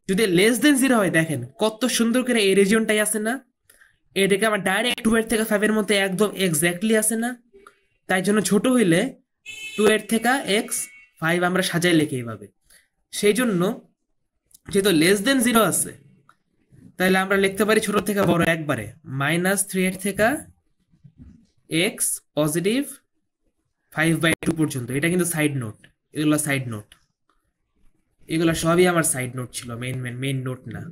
যদি লেস দেন 0 হয় দেখেন কত সুন্দর করে এই রিজিয়নটাই আছে না, এটাকে আমার ডাইরেক্ট 2 এর থেকে 5 এর মধ্যে একদম এক্স্যাক্টলি আছে না, তাই জন্য ছোট হইলে 2 এর থেকে এক্স 5 আমরা সাজাই লিখি এইভাবে। সেই জন্য যেহেতু লেস দেন 0 আছে তাহলে আমরা লিখতে পারি ছোট থেকে বড় একবারে -3 এর থেকে এক্স পজিটিভ 5/2 পর্যন্ত। এটা কিন্তু সাইড নোট, এগুলো সাইড নোট, এগুলো সবই আমার সাইড নোট ছিল, মেইন নোট না।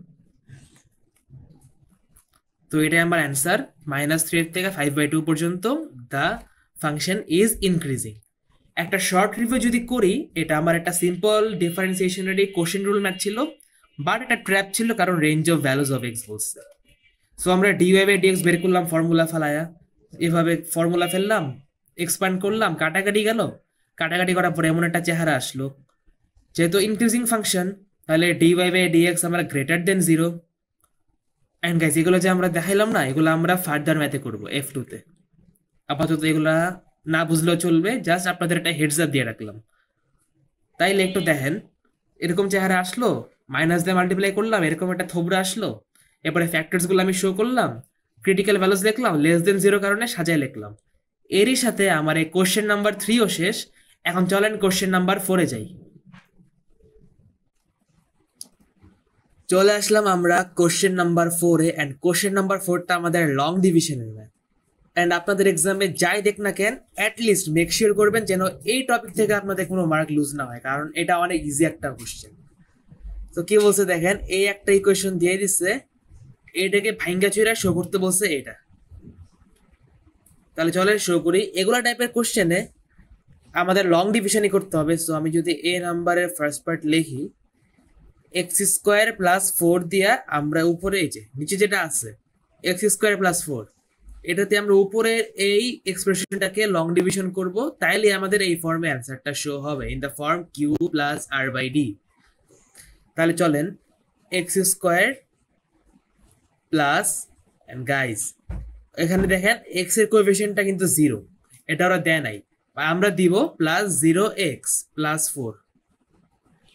তো এটাই আমার অ্যান্সার, -3 এর থেকে 5/2 পর্যন্ত দ্য ফাংশন ইজ ইনক্রিজিং। একটা শর্ট রিভিউ যদি করি, এটা আমার একটা সিম্পল ডিফারেন্সিয়েশনারি কোশ্চেন রুল ম্যাথ ছিল, বাট একটা ট্র্যাপ ছিল কারণ range of values of x বলছে। সো আমরা dy/dx বের করলাম ফর্মুলা ফেলায়া, এভাবে ফর্মুলা ফেললাম, এক্সপ্যান্ড করলাম, কাটাকাটি গেল, কাটাকাটি করার পরে এমন একটা চেহারা আসলো, যেহেতু ইনক্রিজিং ফাংশন তাহলে dy/dx আমরা গ্রেটার দেন 0। অ্যান্ড গাইস এগুলো যে আমরা দেখাইলাম না, এগুলো আমরা ফার্দার ম্যাথে করবো F2 তে, আপাতত এগুলা না বুঝলেও চলবে, জাস্ট আপনাদের একটা হেডস আপ দিয়ে রাখলাম। তাইলে একটু দেখেন এরকম চেহারা আসলো, মাইনাস দিয়ে মাল্টিপ্লাই করলাম, এরকম একটা থোবরা আসলো, এরপরে ফ্যাক্টরস গুলো আমি শো করলাম, ক্রিটিক্যাল ভ্যালুস লিখলাম, লেস দেন 0 কারণে সাজায় লিখলাম। এরই সাথে আমার এই কোশ্চেন নাম্বার 3ও শেষ। এখন চলেন কোশ্চেন নাম্বার 4-এ যাই। চলে আসলাম আমরা কোশ্চেন নাম্বার 4-এ, অ্যান্ড কোশ্চেন নাম্বার 4টা আমাদের লং ডিভিশনের ম্যাথ। অ্যান্ড আপনাদের এক্সামে যাই দেখ না কেন অ্যাটলিস্ট মেক শিওর করবেন যেন এই টপিক থেকে আপনাদের কোনো মার্ক লুজ না হয়, কারণ এটা অনেক ইজি একটা কোশ্চেন। তো কি বলছে দেখেন, এই একটা ইকুয়েশন দিয়ে দিচ্ছে, এটাকে ভাঙ্গা চুরা শো করতে বলছে এটা। তাহলে চলেন শো করি। এগুলা টাইপের কোশ্চেনে আমাদের লং ডিভিশনই করতে হবে। সো আমি যদি এ নাম্বারের ফার্স্ট পার্ট লিখি, x² + 4 দিয়া আমরা উপরে এই যে নিচে যেটা আছে x² + 4, এটাতে আমরা উপরের এই এক্সপ্রেশনটাকে লং ডিভিশন করব, তাইলে আমাদের এই ফর্মে অ্যান্সারটা শো হবে in the form q + r/d। তাহলে চলেন x² প্লাস, এন্ড গাইস এখানে দেখেন x এর কোএফিসিয়েন্টটা কিন্তু 0, এটা ওরা দেয় নাই, আমরা দিব +0x + 4,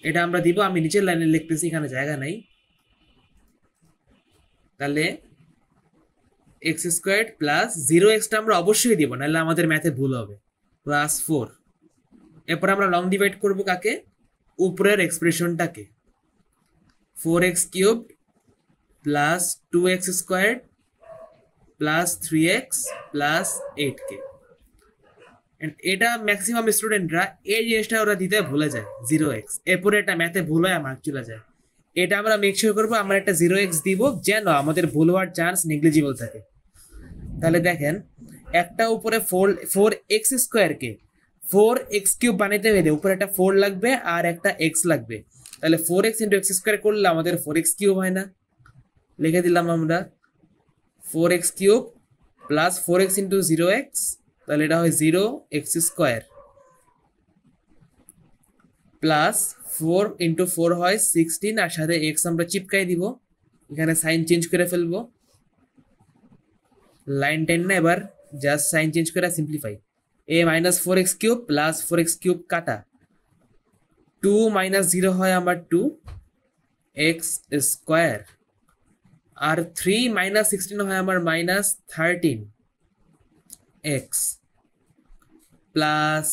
এটা আমরা দিব। আমি নিচের লাইনে লিখতেছি, এখানে জায়গা নাই। তাহলে x² + 0x টা আমরা অবশ্যই দিব, নাহলে আমাদের ম্যাথে ভুল হবে, +4। এরপর আমরা লং ডিভাইড করব কাকে, উপরের এক্সপ্রেশনটাকে, 4x³ + 2x² + 3x + 8k। এটা ম্যাক্সিমাম স্টুডেন্টরা এই জিনিসটা ওরা দিতে ভুলে যায়, 0x, এরপরে এটা ম্যাথে ভুল হয় মার্ক চলে যায়। এটা আমরা মেক শিওর করবো আমরা একটা 0x দিব যেন আমাদের ভুল হওয়ার চান্স নেগলিজিবল থাকে। তাহলে দেখেন একটা উপরে 4x² কে 4x³ বানাইতে হলে উপরে একটা 4 লাগবে আর একটা x লাগবে, তাহলে 4x × x² করলে আমাদের 4x³ হয় না, লিখে দিলাম আমরা 4x³ + 4x × 0x, তাহলে এটা হয় 0x² প্লাস 4 × 4 হয় 16, আর সাথে x আমরা চিপকাই দিব, এখানে সাইন চেঞ্জ করে ফেলবো, লাইন টেন না, এবার জাস্ট সাইন চেঞ্জ করে সিম্পলিফাই, a - 4x³ + 4x³ কাটা, 2 - 0 হয় আমার 2x², আর 3 - 16 হয় আমার -13x প্লাস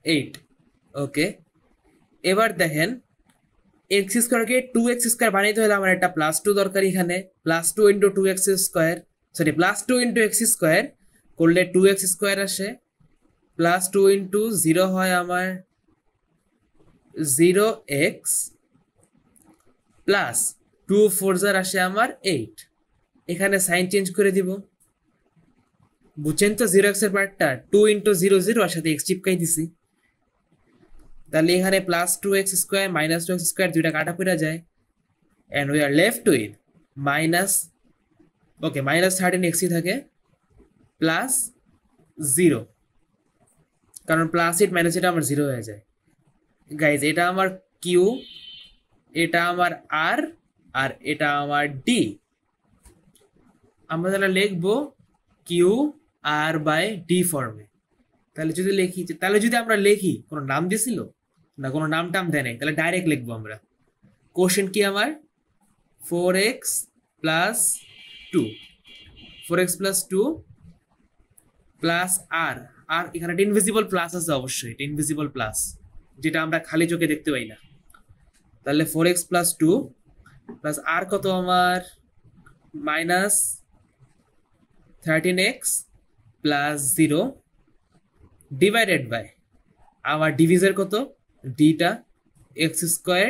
8। ওকে, এবার দেখেন x² কে 2x² বানাইতে হলে আমার একটা +2 দরকার, এখানে +2 × 2x², সরি +2 × x² করলে 2x² আসে, +2 × 0 হয় আমার 0x প্লাস 2 4 আসে আমার 8, এখানে সাইন চেঞ্জ করে দিব, বুঝছেন তো 0x এর পার্টটা 2 ইন্টু 0 0 আর সাথে x চিপকাই দিছি, তাহলে এখানে plus 2x square minus 2x square দুইটা কাটা পড়ে যায়, and we are left with minus, okay minus 13x থাকে প্লাস 0, কারণ প্লাস ইট মাইনাস এটা আমার 0 হয়ে যায়। গাইজ এটা আমার কিউ, এটা আমার আর, আর এটা আমার ডি। আমরা তাহলে লিখবো কিউ আর বাই ডি ফর্মে। তাহলে যদি লিখি, তাহলে যদি আমরা লিখি, কোনো নাম দিয়েছিল না, কোনো নাম টাম দেয় নাই, তাহলে ডাইরেক্ট লিখবো আমরা। কোশ্চেন কি আমার 4x plus 2, 4x plus 2 plus আর, আর এখানে একটা ইনভিজিবল প্লাস আছে, অবশ্যই এটা ইনভিজিবল প্লাস, যেটা আমরা খালি চোখে দেখতে পাই না। তাহলে 4x প্লাস 2 প্লাস আর কত আমার minus 13x plus 0 divided by আমার ডিভিজের কত ডিটা এক্স স্কোয়ার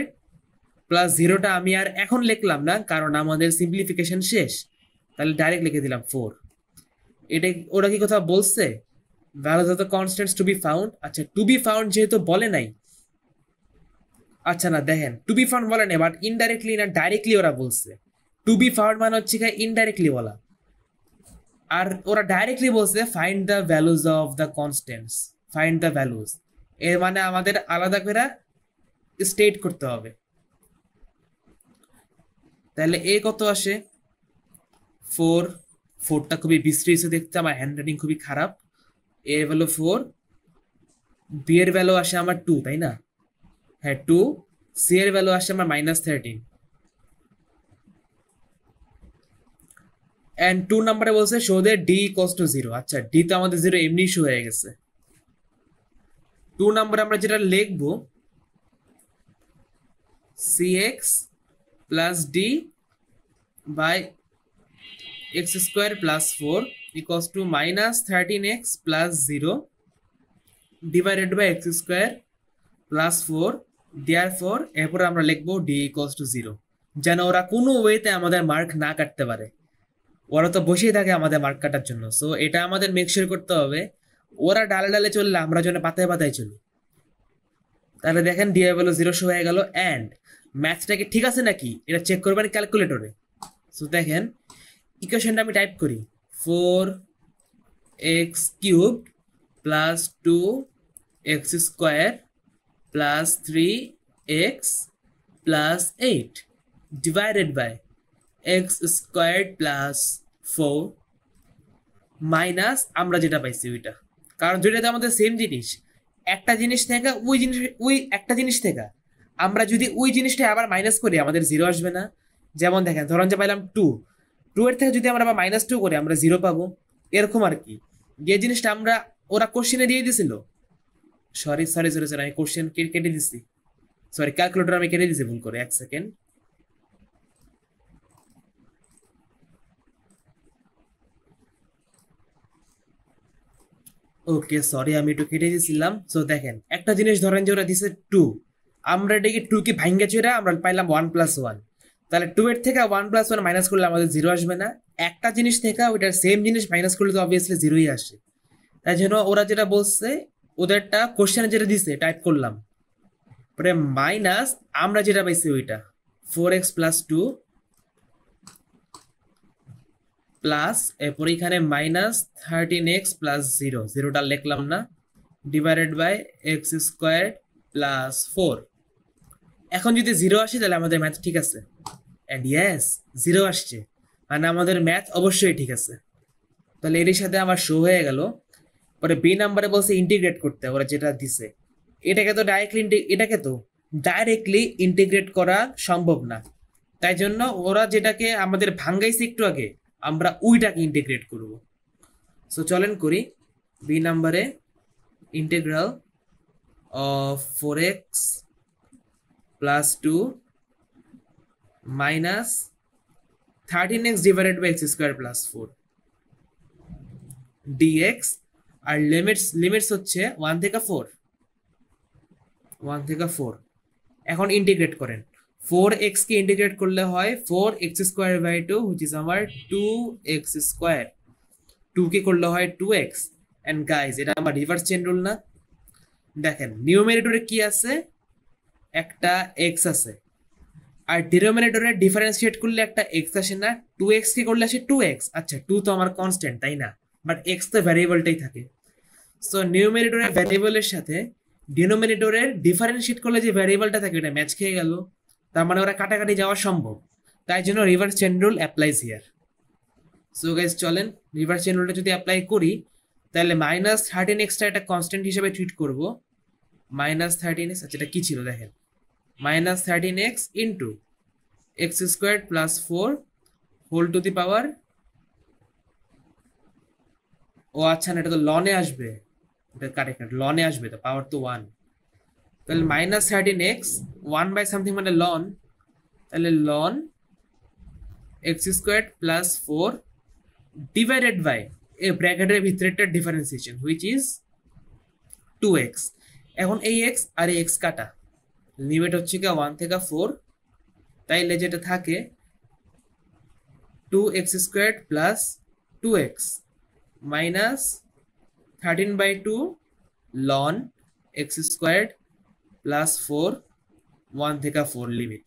প্লাস 0টা আমি আর এখন লিখলাম না, কারণ আমাদের সিম্পলিফিকেশন শেষ, তাহলে ডাইরেক্ট লিখে দিলাম 4। এটা ওরা কি কথা বলছে, values of the constants to be found, আচ্ছা টু বি ফাউন্ড যেহেতু বলে নাই, আচ্ছা না দেখেন টু বি ফাউন্ড বলে নাই, বাট ইনডাইরেক্টলি না ডাইরেক্টলি ওরা বলছে। টু বি ফাউন্ড মানে হচ্ছে ইনডাইরেক্টলি বলা, আর ওরা ডাইরেক্টলি বলছে find the values of the constants, find the values, এর মানে আমাদের আলাদা করে স্টেট করতে হবে। তাহলে এ কত আসে 4, 4টা খুবই বিশ্রী দেখতে, আমার হ্যান্ড রাইটিং খুবই খারাপ। এর ভ্যালু 4, বি এর ভ্যালু আসে আমার 2, তাই না, হ্যাঁ 2, সি এর ভ্যালু আসে আমার মাইনাস 13, এন্ড 2 নাম্বারে বলছে show that d equals to 0। আচ্ছা ডি তো আমাদের 0 এমনি শো হয়ে গেছে। 2 নাম্বারে আমরা যেটা লিখবো cx plus d by x square plus 4 equals to minus 13x plus 0 divided by x square plus 4, therefore এরপর আমরা লিখবো ডি ইকুয়ালস টু 0, যেন ওরা কোনো ওয়েতে আমাদের মার্ক না কাটতে পারে। ওরা তো বসেই থাকে আমাদের মার্ক কাটার জন্য, সো এটা আমাদের মেক শিওর করতে হবে ওরা ডালে ডালে চললে আমরা যেন পাতায় পাতায় চলি। তাহলে দেখেন ডি ভ্যালু 0 শো হয়ে গেল, অ্যান্ড ম্যাথটা কি ঠিক আছে নাকি এটা চেক করবেন ক্যালকুলেটরে। সো দেখেন ইকুয়েশনটা আমি টাইপ করি 4x cubed plus 2x square plus 3x plus 8 divided by x squared plus 4 minus আমরা যেটা পাইছি ওইটা, কারণ দুইটাতে আমাদের সেম জিনিস, একটা জিনিস থেকে ওই একটা জিনিস থেকে আমরা যদি ওই জিনিসটা আবার মাইনাস করি আমাদের 0 আসবে না। যেমন দেখেন ধরুন যে পাইলাম 2 এর থেকে যদি আমরা আবার -2 করি আমরা 0 পাবো, এরকম আর কি। যে জিনিসটা আমরা ওরা কোশ্চেনে দিয়ে দিছিল, সরি আমি কোশ্চেন কেটে দিছি, সরি ক্যালকুলেটর আমি কেটে দিছি ভুল করে, 1 সেকেন্ড। ওকে সরি আমি একটু কেটে দিয়েছিলাম। সো দেখেন একটা জিনিস ধরেন যে ওরা দিছে 2, আমরা এটাকে 2 কে ভাঙ্গা চুরা আমরা পাইলাম 1 প্লাস 1, তাহলে 2 এর থেকে 1 প্লাস 1 মাইনাস করলে আমাদের 0 আসবে না। একটা জিনিস থেকে ওইটার সেম জিনিস মাইনাস করলে তো অবভিয়াসলি 0ই আসে। তাই জন্য ওরা যেটা বলছে ওদেরটা কোশ্চেনে যেটা দিছে টাইপ করলাম, পরে মাইনাস আমরা যেটা পাইছি ওইটা 4x প্লাস 2 প্লাস এরপর এখানে মাইনাস 13x প্লাস 0, 0টা লিখলাম না, divided by x square plus 4। এখন যদি 0 আসে তাহলে আমাদের ম্যাথ ঠিক আছে, অ্যান্ড ইয়েস 0 আসছে, মানে আমাদের ম্যাথ অবশ্যই ঠিক আছে। তাহলে এর সাথে আমার শো হয়ে গেল। পরে বি নাম্বারে বলছে ইন্টিগ্রেট করতে, ওরা যেটা দিছে এটাকে তো ডাইরেক্টলি ইন্টিগ্রেট করা সম্ভব না, তাই জন্য ওরা যেটাকে আমাদের ভাঙ্গাইছে একটু আগে আমরা ওইটাকে ইন্টিগ্রেট করব। সো চলেন করি। বি নাম্বারে integral of 4x plus 2 minus 13x divided by x square plus 4 dx, আর লিমিটস হচ্ছে 1 থেকে 4, 1 থেকে 4। এখন ইন্টিগ্রেট করেন 4x কে ইন্টিগ্রেট করলে হয় 4x²/2 which is আমার 2x²। 2 কে করলে হয় 2x। এন্ড গাইস এটা আমার রিভার্স চেইন রুল না? দেখেন নিউমারেটরে কি আছে, একটা x আছে, আর ডিনোমিনেটরে ডিফারেন্সিয়েট করলে একটা x আসে না, 2x কে করলে আসে 2x। আচ্ছা 2 তো আমার কনস্ট্যান্ট তাই না, বাট x তো ভ্যারিয়েবলটাই থাকে। সো নিউমারেটরের ভ্যারিয়েবলের সাথে ডিনোমিনেটরের ডিফারেন্সিয়েট করলে যে ভ্যারিয়েবলটা থাকে এটা ম্যাচ খেয়ে গেল, তার মানে ওরা কাটাকাটি যাওয়া সম্ভব। তাই জন্য reverse chain rule applies here. So guys চলেন রিভার্স চেইন রুলটা যদি অ্যাপ্লাই করি, তাহলে -13x টা একটা কনস্ট্যান্ট হিসেবে ট্রিট করব। -13x, আচ্ছা এটা কি ছিল দেখেন, -13x into x² + 4 whole to the power, ও আচ্ছা না এটা তো লনে আসবে, এটা কারেক্ট লনে আসবে, তো পাওয়ার তো 1। তাহলে -13x 1 বাই সামথিং মানে লন, তাহলে লন x² + 4 ডিভাইডেড বাই এই ব্র্যাকেটের ভিতরে একটা ডিফারেন্সিয়েশন হুইচ ইজ 2x। এখন এই x আর এই x কাটা, লিমিট হচ্ছে কি 1 থেকে 4, তাইলে যেটা থাকে 2x² + 2x minus 13/2 loan x² + 4 1 থেকে 4 লিমিট।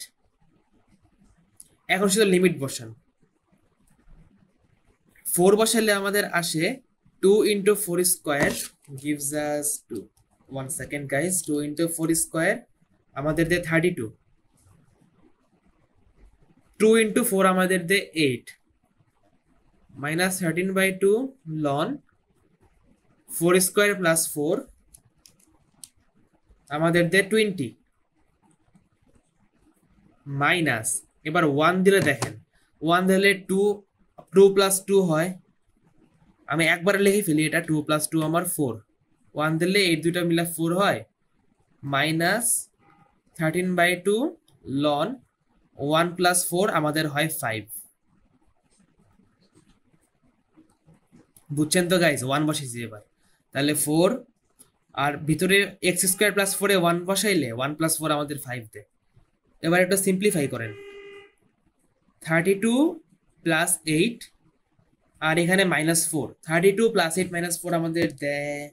এখন শুধু লিমিট বসান, 4 বসালে আমাদের আসে 2 × 4² gives us 2। 1 সেকেন্ড গাইস, 2 × 4² আমাদের দে 32, 2 × 4 আমাদের দে 8, -13/2 লন 4² + 4 আমাদের দে 20, মাইনাস এবার 1 দিলে দেখেন 1 দিলে 2 + 2 হয়, আমি একবার লিখে ফেলি এটা 2 + 2 আমার 4, 1 দিলে এই দুটো মিলে 4 হয়, -13/2 লন 1 + 4 আমাদের হয় 5। বুঝছেন তো গাইজ, 1 বসাইছি এবার, তাহলে 4 আর ভিতরে x² + 4 এ 1 বসাইলে 1 + 4 আমাদের 5 দেয়। এবার একটু সিম্পলিফাই করেন, 32 + 8 আর এখানে -4, 32 + 8 - 4 আমাদের দেয়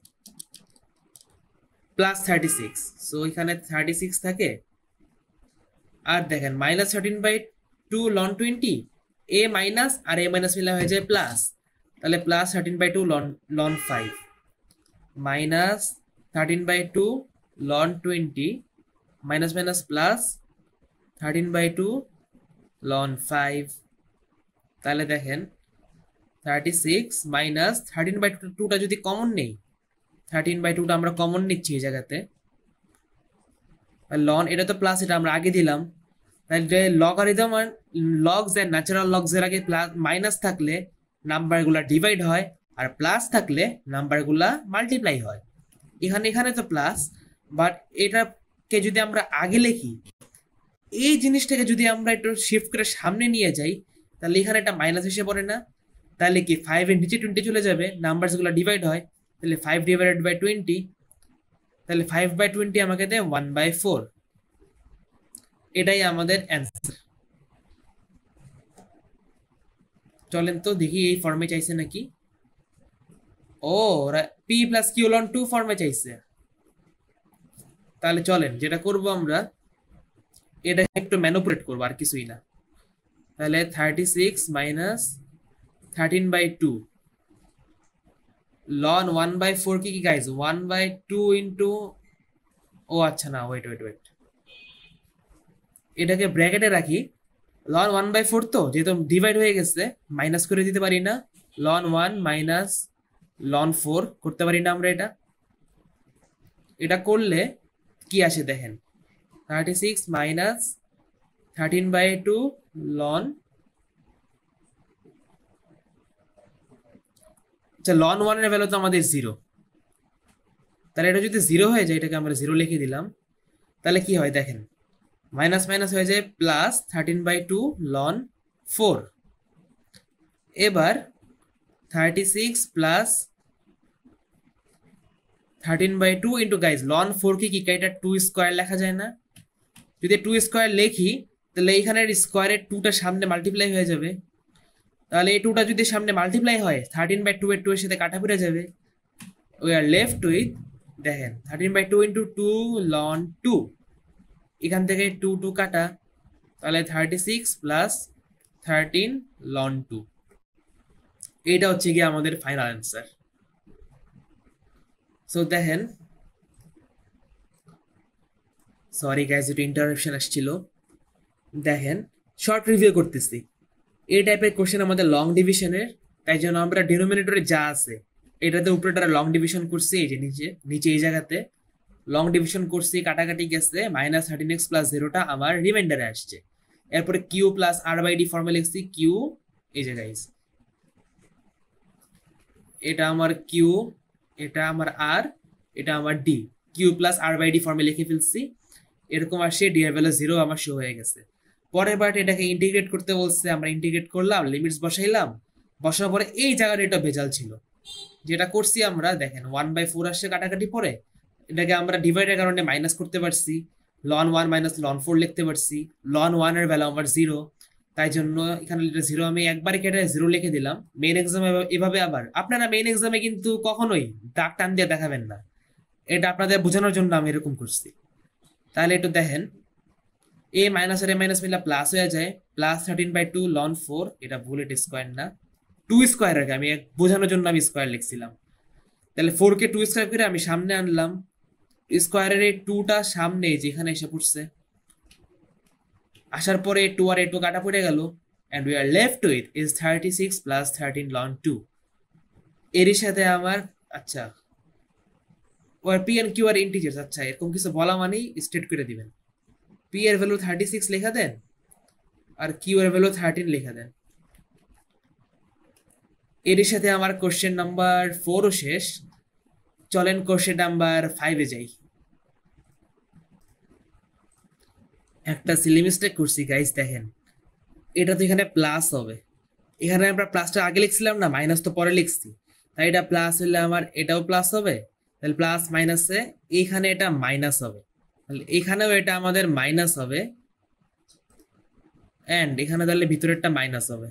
+36। সো এখানে 36 থাকে, আর দেখেন -13/2 লন 20, a মাইনাস আর a মাইনাস মিলে হয়ে যায় প্লাস, তাহলে +13/2 ln 5 -13/2 ln 20 minus minus plus 13/2 ln 5। তাহলে দেখেন 36 মাইনাস 13/2টা যদি কমন নেই, 13/2টা আমরা কমন নিচ্ছি এই জায়গাতে, লন এটা তো প্লাস, এটা আমরা আগে দিলাম, তাহলে লগারিদম আর লগস এর ন্যাচারাল লগস এর আগে প্লাস মাইনাস থাকলে নাম্বারগুলা ডিভাইড হয়, আর প্লাস থাকলে নাম্বারগুলা মাল্টিপ্লাই হয়। এখানে তো প্লাস, বাট এটাকে যদি আমরা আগে লিখি, এই জিনিসটাকে যদি আমরা একটু শিফট করে সামনে নিয়ে যাই, তাহলে এখানে একটা মাইনাস এসে পড়ে না, তাহলে কি 5 এর নিচে 20 চলে যাবে, নাম্বারসগুলো ডিভাইড হয়, তাহলে 5 ডিভাইডেড বাই 20, তাহলে 5/20 আমাকে দেয় 1/4। এটাই আমাদের অ্যান্সার। চলেন তো দেখি এই ফর্মে চাইছে নাকি। ও p + q ln 2 ফর্মে চাইছে, তাহলে চলেন যেটা করব আমরা এটা একটু ম্যানিপুলেট করবো আর কিছুই না। তাহলে 36 - 13/2 লন 1/4 কি গাইজ 1/2 ইন্টু, ও আচ্ছা না ওয়েট, এটাকে ব্র্যাকেটে রাখি, লন 1/4 তো যেহেতু ডিভাইড হয়ে গেছে মাইনাস করে দিতে পারি না, লন 1 মাইনাস লন 4 করতে পারি না আমরা, এটা করলে কি আসে দেখেন 36 মাইনাস 13/2 লন, আচ্ছা লন 1 এর ভ্যালু তো আমাদের 0, তাহলে এটা যদি 0 হয়ে যায়, এটাকে আমরা 0 লিখে দিলাম, তাহলে কি হয় দেখেন মাইনাস মাইনাস হয়ে যায় প্লাস 13/2 লন 4। এবার 36 প্লাস 13/2 ইন্টু গাইজ লন 4 কি এটা 2 স্কোয়ার লেখা যায় না, যদি 2 স্কোয়ার লিখি তাহলে এইখানের স্কোয়ারের টুটা সামনে মাল্টিপ্লাই হয়ে যাবে, তাহলে এই টুটা যদি সামনে মাল্টিপ্লাই হয় 13/2 এর 2 এর সাথে কাটা পড়ে যাবে। উই আর লেফট উইথ, দেখেন 13/2 ইন্টু 2 লন 2, এখান থেকে 2 2 কাটা, তাহলে 36 প্লাস 13 লন 2। এইটা হচ্ছে গিয়ে আমাদের ফাইনাল অ্যান্সার। সো দেখেন, সরি গাইজ একটু ইন্টারাপশন আসছিল। দেখেন শর্ট রিভিউ করতেছি, এই টাইপের কোশ্চেন আমাদের লং ডিভিশনের, তাই জন্য আমরা ডিনোমিনেটরে যা আছে এটাতে উপরেটা লং ডিভিশন করছি, এই যে নিচে নিচে এই জায়গাতে লং ডিভিশন করছি, কাটাকাটি গেছে, -13x প্লাস 0টা আমার রিমাইন্ডারে আসছে। এরপরে কিউ প্লাস r/d ফর্মে লিখছি, কিউ এই যে গাইজ এটা আমার কিউ, এটা আমার আর, এটা আমার ডি, কিউ প্লাস r/d ফর্মে লিখে ফেলছি, এরকম আসে, ডি এর ভ্যালু 0 আমার শো হয়ে গেছে। পরের বার এটাকে ইন্টিগ্রেট করতে বলছে, আমরা ইন্টিগ্রেট করলাম, লিমিটস বসাইলাম, বসার পরে এই জায়গাটা এটা ভেজাল ছিল, যেটা করছি আমরা দেখেন 1/4 আসছে কাটাকাটি পরে, এটাকে আমরা ডিভাইডের কারণে মাইনাস করতে পারছি, লন 1 মাইনাস লন 4 লিখতে পারছি, লন 1 এর ভ্যালু আমার 0, তাই জন্য এখানে 0 আমি একবারে কেটে 0 লিখে দিলাম। মেইন এক্সামে এভাবে, আবার আপনারা মেইন এক্সামে কিন্তু কখনোই দাগ টান দিয়ে দেখাবেন না, এটা আপনাদের বোঝানোর জন্য আমি এরকম করছি। তাহলে একটু দেখেন, এ মাইনাস আর এ মাইনাস মিলে প্লাস হয়ে যায়, প্লাস 13/2 লন 4, এটা ভুল, এটা স্কোয়ার না, 2 স্কোয়ার আগে আমি বোঝানোর জন্য আমি স্কোয়ার লিখছিলাম। তাহলে 4 কে 2 স্কোয়ার করে আমি সামনে আনলাম, স্কোয়ারের এই 2টা সামনে যেখানে এসে পড়ছে, আসার পরে 2 আর 2 কাটা পড়ে গেল, and we are left with is 36 plus 13 ln 2। এর সাথে আমার, আচ্ছা ওর P and Q are integers, আচ্ছা এরকম কিছু বলা মানেই স্টেট করে দিবেন, পি এর ভ্যালু 36 লেখা দেন আর কিউ এর ভ্যালু 13 লেখা দেন। এর সাথে আমার কোশ্চেন নাম্বার 4ও শেষ, চলেন কোশ্চেন নাম্বার 5-এ যাই। একটা সিলি মিস্টেক করছি গাইস, দেখেন এটা তো এখানে প্লাস হবে, এখানে আমরা প্লাসটা আগে লিখছিলাম না, মাইনাস তো পরে লিখছি, তাই এটা প্লাস হলে আমার এটাও প্লাস হবে, তাহলে প্লাস মাইনাসে এইখানে এটা মাইনাস হবে, তাহলে এখানেও এটা আমাদের মাইনাস হবে, অ্যান্ড এখানে তাহলে ভিতরেরটা মাইনাস হবে,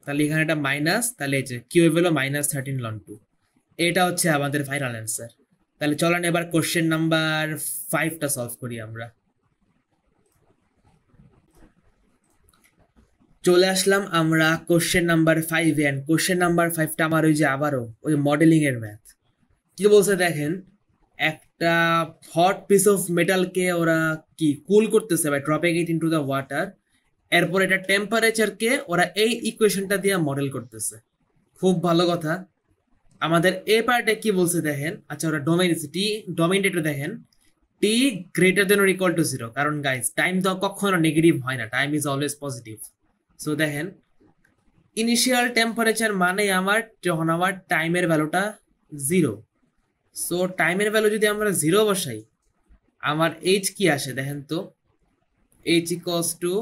তাহলে এখানে এটা মাইনাস, তাহলে এই যে কিউ হলো -13 লন 2। এটা হচ্ছে আমাদের ফাইনাল অ্যান্সার। তাহলে চলেন এবার কোশ্চেন নাম্বার 5টা সলভ করি আমরা। চলে আসলাম আমরা কোশ্চেন নাম্বার 5-এ, এন্ড কোশ্চেন নাম্বার 5টা আমার ওই যে আবারও ওই মডেলিং এর ম্যাথ। কি বলছে দেখেন, একটা হট পিস অফ মেটালকে ওরা কি কুল করতেছে by dropping it into the water, এরপর এটা টেম্পারেচারকে ওরা এই ইকুয়েশনটা দিয়ে মডেল করতেছে। খুব ভালো কথা। আমাদের এ পার্টে কি বলছে দেখেন, আচ্ছা ওরা ডোমেইন টি ডোমেইন একটু দেখেন, t greater than or equal to 0, কারণ গাইস টাইম তো কখনো নেগেটিভ হয় না, time is always positive. So দেখেন ইনিশিয়াল টেম্পারেচার মানে আমার যখন আমার টাইমের ভ্যালুটা 0, সো টাইমের ভ্যালু যদি আমরা 0 বসাই, আমার এইচ কি আসে দেখেন তো, h equals to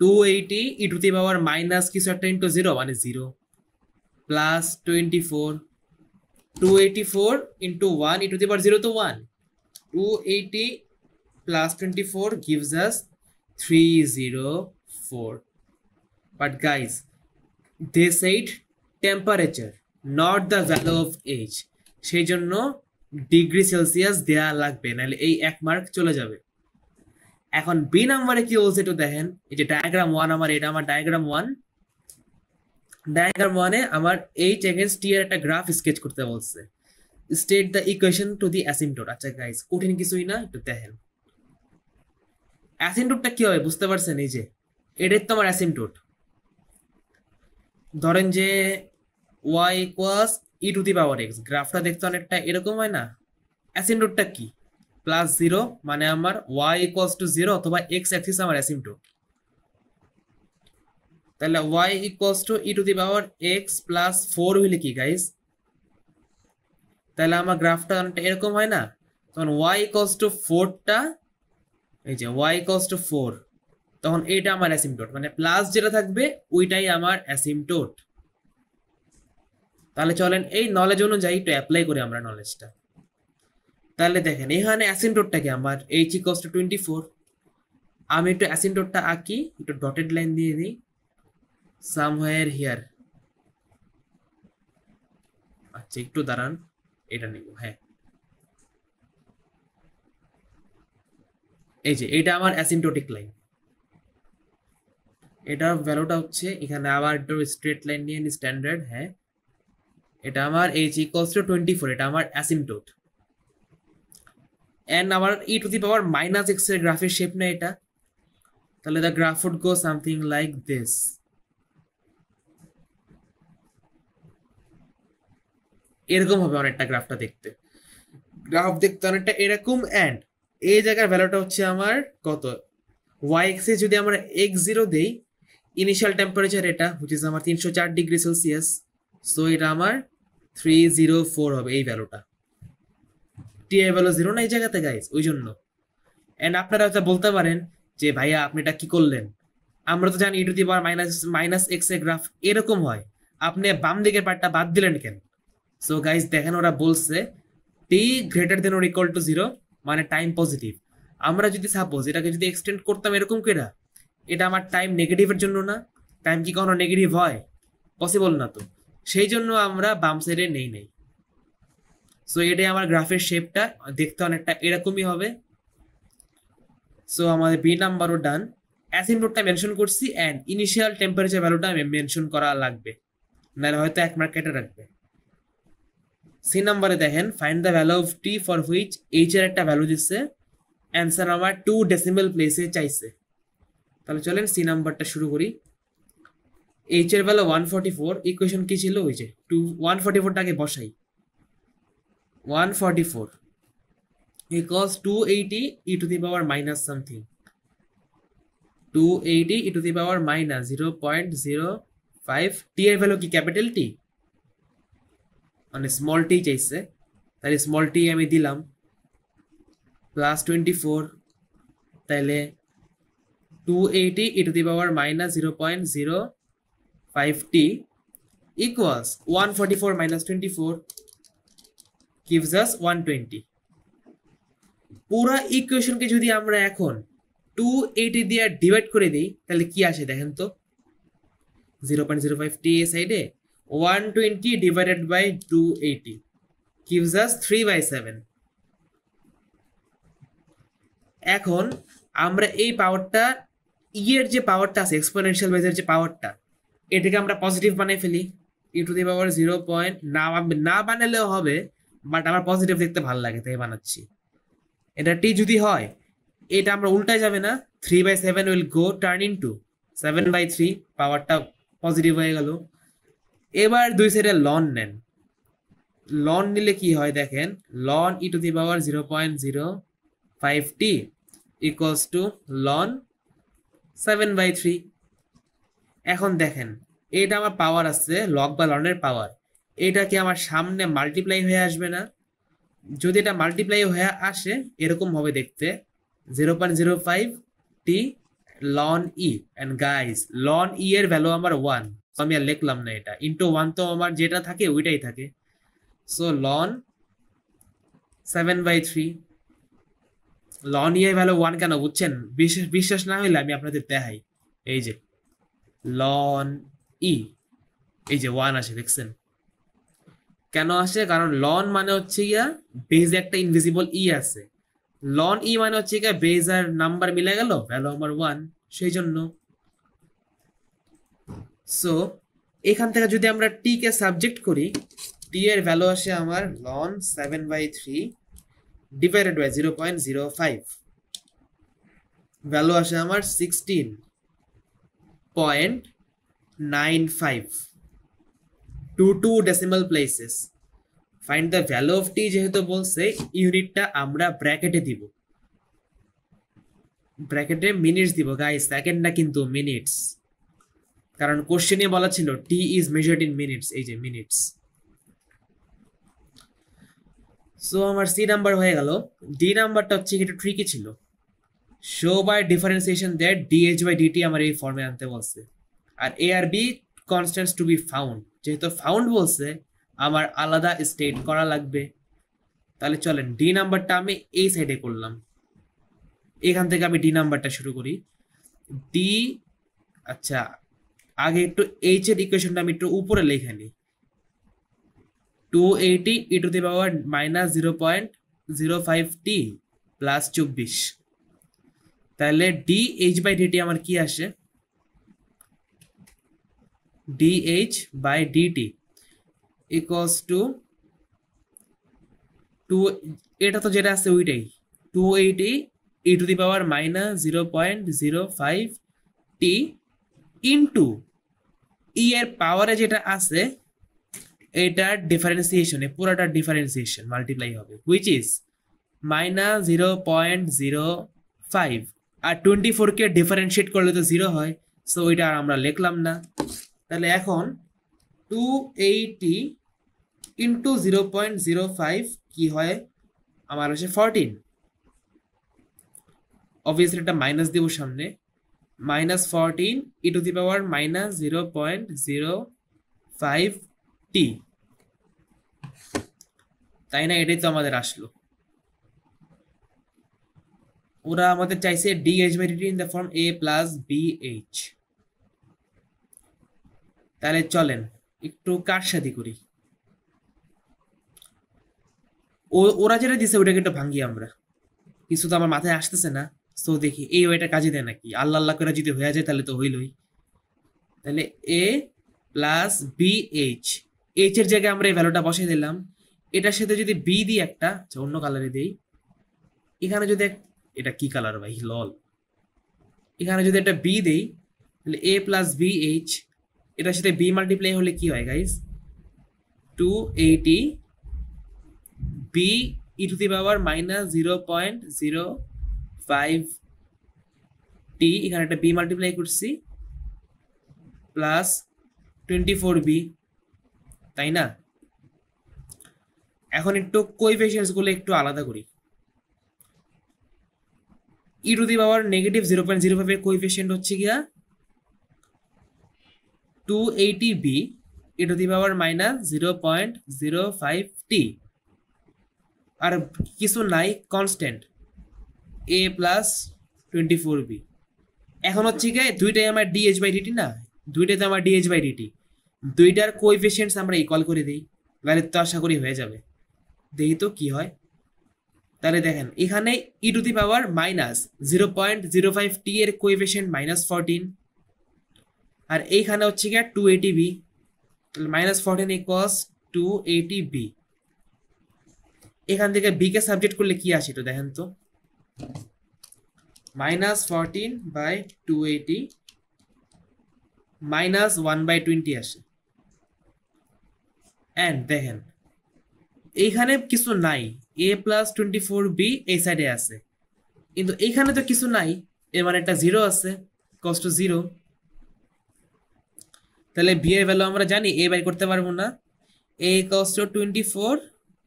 280 e to the power minus কিছু একটা ইন্টু 0 মানে 0 plus 24, 284 into 1 e to the power 0 তো 1, 280 plus 24 gives us 304. But guys, they said temperature, not the value of age. সেই জন্য ডিগ্রি সেলসিয়াস দেয়া লাগবে, নাহলে এই 1 মার্ক চলে যাবে। এখন বি নাম্বারে কি বলছে একটু দেখেন, এই যে ডায়াগ্রাম 1 আমার, এটা আমার ডায়াগ্রাম 1, ডায়াগ্রাম 1-এ আমার এইচ এগেইনস্ট টি এর একটা গ্রাফ স্কেচ করতে বলছে। State the equation to the asymptote. আচ্ছা গাইস কঠিন কিছুই না, একটু দেখেন অ্যাসিম্পটোটটা কি হবে বুঝতে পারছেন, এই যে এটাই তো আমার অ্যাসিম্পটোট। ধরেন যে y equals e to the power x, গ্রাফটা দেখতে অনেকটা এরকম হয় না, অ্যাসিম্পটোটটা কি +0 মানে আমার y ইকুয়ালস টু 0 অথবা এক্স অ্যাক্সিস আমার অ্যাসিম্পটোট। তাহলে y equals to E to the power x plus 4 হইলে কি গাইস, তাহলে আমার গ্রাফটা অনেকটা এরকম হয় না, তখন y ইকুয়ালস টু 4টা, এই যে y ইকুয়ালস টু 4, তখন এইটা আমার অ্যাসিম্পটোট, মানে প্লাস যেটা থাকবে ওইটাই আমার অ্যাসিম্পটোট। তাহলে চলেন এই নলেজ অনুযায়ী একটু অ্যাপ্লাই করি আমরা নলেজটা। তাহলে দেখেন এখানে অ্যাসিম্পটোটটা কি আমার h ইকুয়ালস টু 24, আমি একটু অ্যাসিম্পটোটটা আঁকি, একটু ডটেড লাইন দিয়ে দিই সামহোয়ার হিয়ার। আচ্ছা একটু দাঁড়ান, এটা নিব। হ্যাঁ, এই যে এটা আমার অ্যাসিম্পটোটিক লাইন, এটা ভ্যালুটা হচ্ছে এখানে আবার একটু স্ট্রেট লাইন নিয়ে নি স্ট্যান্ডার্ড। হ্যাঁ, এটা আমার এইচ ইকুয়ালস টু 24, এটা আমার অ্যাসিম্পটোট। এন্ড আমার e to the power minus x এর গ্রাফের শেপ না এটা, তাহলে the graph would go something like this. এরকম হবে অনেকটা গ্রাফটা দেখতে, গ্রাফ দেখতে অনেকটা এরকম। এন্ড এই জায়গার ভ্যালুটা হচ্ছে আমার কত, ওয়াই এক্স এ যদি আমরা এক্স জিরো দেই, ইনিশিয়াল টেম্পারেচার এটা হুইচ ইজ আমার 304 ডিগ্রি সেলসিয়াস, সো এটা আমার 304 হবে এই ভ্যালুটা। টি এর ভ্যালু জিরো না এই জায়গাতে গাইস, ওই জন্য। এন্ড আপনারা হয়তো বলতে পারেন যে ভাইয়া আপনি এটা কি করলেন, আমরা তো জানি e to the power minus minus x এর গ্রাফ এরকম হয়, আপনি বাম দিকের পার্টটা বাদ দিলেন কেন? সো গাইস দেখেন, ওরা বলছে t greater than or equal to zero মানে টাইম পজিটিভ। আমরা যদি সাপোজ এটাকে যদি এক্সটেন্ড করতাম এরকম করে, এটা আমার টাইম নেগেটিভের জন্য না, টাইম কি কখনো নেগেটিভ হয়? পসিবল না তো, সেই জন্য আমরা বাম সাইডে নেই। সো এটাই আমার গ্রাফের শেপটা দেখতে অনেকটা এরকমই হবে। সো আমাদের বি নাম্বারও ডান, অ্যাসিম্পটোটটা মেনশন করছি অ্যান্ড ইনিশিয়াল টেম্পারেচার ভ্যালুটা মেনশন করা লাগবে, নাহলে হয়তো এক মার্ক কেটে রাখবে। সি নাম্বারে দেখেন, find the value of T for which H এর একটা ভ্যালু দিচ্ছে, অ্যান্সার আমার 2 ডেসিমেল প্লেসে চাইছে। তাহলে চলেন সি নাম্বারটা শুরু করি। এইচ এর ভ্যালু 144, ইকুয়েশন কি ছিল ওই যে 144টাকে বসাই, 144 equals 280 e to the power minus something, 280 e to the power minus 0.05, টি এর ভ্যালু কি ক্যাপিটাল টি, মানে স্মল টি চাইছে, তাহলে স্মল টি আমি দিলাম প্লাস 24, তাহলে 280 e to the power minus 0.05 t equals 144 minus 24 gives us 120। পুরা ইকুয়েশনকে যদি আমরা এখন 280 দিয়ে ডিভাইড করে দিই তাহলে কি আসে দেখেন তো, 0.05 t এ সাইডে 120 ডিভাইডেড বাই 280 gives us 3/7। এখন আমরা এই পাওয়ারটা, এর যে পাওয়ারটা আছে এক্সপোনেনশিয়াল বেজের যে পাওয়ারটা, এটাকে আমরা পজিটিভ বানাই ফেলি, ই টু দি পাওয়ার 0. না বানালেও হবে, বাট আমার পজিটিভ দেখতে ভালো লাগে তাই বানাচ্ছি। এটা টি যদি হয় এটা আমরা উল্টায় যাবে না, 3/7 উইল গো টার্ন ইনটু 7/3, পাওয়ারটা পজিটিভ হয়ে গেল। এবার দুই সাইডে লন নেন, লন নিলে কি হয় দেখেন, ln e to the power 0.05 t equals to ln 7/3। এখন দেখেন এটা আমার পাওয়ার আছে লগ বা লনের পাওয়ার, এটা কি আমার সামনে মাল্টিপ্লাই হয়ে আসবে না? যদি এটা মাল্টিপ্লাই হয়ে আসে এরকম হবে দেখতে, 0.05 t ln e. And guys ln e এর ভ্যালু আমার 1, আমি আর লিখলাম না, এটা ইন্টু 1 তো আমার যেটা থাকে ওইটাই থাকে। সো লন 7/3, লন ই এর ভ্যালু 1 কেন বুঝছেন? বিশ্বাস না হইলে আমি আপনাদের দেখাই, এই যে লন ই, এই যে 1 আসে দেখছেন কেন আসে? কারণ লন মানে হচ্ছে গিয়া বেজে একটা ইনভিজিবল ই আছে, লন ই মানে হচ্ছে গিয়া বেজ আর নাম্বার মিলে গেল, ভ্যালু আমার 1, সেই জন্য। সো এখান থেকে যদি আমরা টি কে সাবজেক্ট করি, টি এর ভ্যালু আসে আমার লন 7/3 ডিভাইডেড বাই 0.05, ভ্যালু আসে আমার 16.95 to 2 decimal places. Find the value of t যেহেতু বলছে, ইউনিটটা আমরা ব্র্যাকেটে দিব, ব্র্যাকেটে মিনিটস দিব গাইস, সেকেন্ড না কিন্তু মিনিটস, কারণ কোশ্চেনে বলা ছিল t is measured in minutes, এই যে মিনিটস। সো আমার সি নাম্বার হয়ে গেল। ডি নাম্বারটা হচ্ছে একটু ট্রিকি ছিল, show by differentiation that dh by dt আমার এই ফর্মে আনতে বলছে, আর এ আর B constants to be found, যেহেতু ফাউন্ড বলছে আমার আলাদা স্টেট করা লাগবে। তাহলে চলেন ডি নাম্বারটা আমি এই সাইডে করলাম, এখান থেকে আমি ডি নাম্বারটা শুরু করি। ডি, আচ্ছা আগে একটু এইচ এর ইকুয়েশনটা আমি একটু উপরে লিখে নিই। 280 e to the power minus 0.05t plus 24, তাহলে ডি এইচ বাই ডিটি আমার কি আসে, d h by dt equals to two, এটা তো যেটা আছে ওইটাই, 280 e to the power minus 0.05t into e এর পাওয়ারে যেটা আছে এটা ডিফারেন্সিয়েশনে, পুরোটা ডিফারেন্সিয়েশন মাল্টিপ্লাই হবে, হুইচ ইজ মাইনাস 0.05, আর 24 কে ডিফারেন্সিয়েট করলে তো 0 হয়, সো ওইটা আর আমরা লিখলাম না। তাহলে এখন 280 ইন্টু 0.05 কি হয়, আমার হচ্ছে 14, অবভিয়াসলি এটা মাইনাস দিব সামনে, minus 14 E to the power minus 0.05t, তাই না? এটাই তো আমাদের আসলো। ওরা আমাদের চাইছে dh by dt in the form a plus bh। তাহলে চলেন একটু কারসাদি করি, ওরা যেটা দিছে ওটাকে একটু ভাঙ্গি আমরা, কিছু তো আমার মাথায় আসতেছে না, তো দেখি এই ওইটা কাজে দেয় নাকি, আল্লাহ আল্লাহ করে যদি হয়ে যায় তাহলে তো হইলই। তাহলে a প্লাস bh, h এর জায়গায় আমরা এই ভ্যালুটা বসিয়ে দিলাম, এটার সাথে যদি b দিই একটা, আচ্ছা অন্য কালারে দিই, এখানে যদি এটা কি কালার ভাই লল, এখানে যদি একটা b দেই তাহলে a প্লাস bh, এটার সাথে b মাল্টিপ্লাই হলে কি হয় guys, 280 b E to the power minus 0.05t, এখানে একটা b মাল্টিপ্লাই করছি প্লাস 24b, তাই না? এখন একটু কোএফিসিয়েন্টস গুলো একটু আলাদা করি। ই টু দি পাওয়ার নেগেটিভ 0.05 এর কোএফিসিয়েন্ট হচ্ছে গিয়া 280b E to the power minus 0.05t, আর কিছু নাই, কনস্ট্যান্ট a প্লাস 24b। এখন হচ্ছে গিয়ে দুইটাই আমার dh বাই dt না, দুইটাই তো আমার dh বাই dt, দুইটার কোএফিসিয়েন্টস আমরা ইকুয়াল করে দিই, তাহলে তো আশা করি হয়ে যাবে। দেখি তো কি হয়। তাহলে দেখেন এখানে ই to the power minus 0.05t এর কোএফিসিয়েন্ট মাইনাস 14, আর এইখানে হচ্ছে গিয়ে 280b, মাইনাস 14 ইকুয়ালস 280b। এখান থেকে b কে সাবজেক্ট করলে কি আসে একটু দেখেন তো, মাইনাস 14 বাই 280 মাইনাস 1/20 আসে। এন্ড দেখেন এইখানে কিছু নাই, a প্লাস 24b এই সাইডে আছে, কিন্তু এইখানে তো কিছু নাই, এর মানে একটা জিরো আছে, কস টু জিরো। তাহলে b এর ভ্যালু আমরা জানি, a বাই করতে পারবো না, a কস টু 24,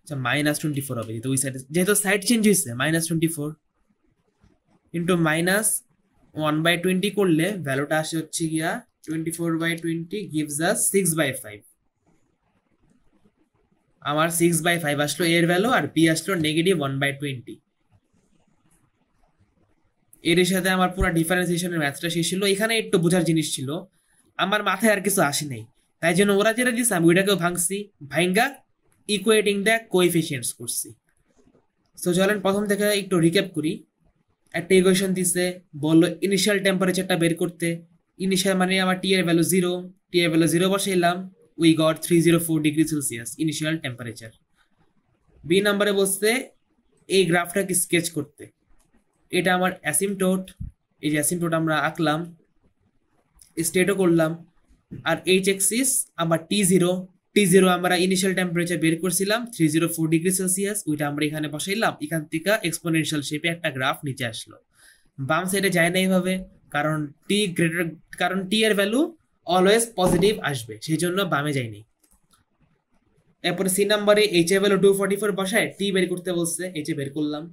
আচ্ছা মাইনাস 24 হবে, যেহেতু ওই সাইডে, যেহেতু সাইড চেঞ্জ হয়েছে, মাইনাস 24 ইন্টু মাইনাস 1/20 করলে ভ্যালুটা আসে হচ্ছে গিয়া 24/20 গিভস আস 6/5। আমার 6/5 আসলো এর ভ্যালু, আর বি আসলো নেগেটিভ 1/20। এর সাথে আমার পুরো ডিফারেন্সিয়েশনের ম্যাথটা শেষ ছিল। এখানে একটু বোঝার জিনিস ছিল, আমার মাথায় আর কিছু আসে নাই, তাই জন্য ওরা যেটা দিচ্ছে আমি ওইটাকেও ভাঙছি, ভাঙ্গা ইকুয়েটিং দ্য কোএফিসিয়েন্টস করছি। তো চলেন প্রথম থেকে একটু রিক্যাপ করি। একটা ইকুয়েশন দিছে, বললো ইনিশিয়াল টেম্পারেচারটা বের করতে, ইনিশিয়াল মানে আমার টি এর ভ্যালু 0, টি এর ভ্যালু 0 বসাইলাম, we got 304 degree Celsius initial temperature. B নাম্বারে বলছে এই গ্রাফটাকে স্কেচ করতে, এটা আমার অ্যাসিমটোট, এই যে অ্যাসিমটোট আমরা আঁকলাম, স্টেটও করলাম, আর এইচ এক্সিস আমার টি জিরো আমরা ইনিশিয়াল টেম্পারেচার বের করছিলাম 304 ডিগ্রি সেলসিয়াস, ওইটা আমরা এখানে বসাইলাম, এখান থেকে এক্সপোনেনশিয়াল শেপে একটা গ্রাফ নিচে আসলো। বাম সাইডে যায় না এইভাবে, কারণ টি এর ভ্যালু অলওয়েজ পজিটিভ আসবে, সেই জন্য বামে যায়নি। এরপরে সি নাম্বারে এইচ এর ভ্যালু 244 বসায় টি বের করতে বলছে, এইচ এ বের করলাম,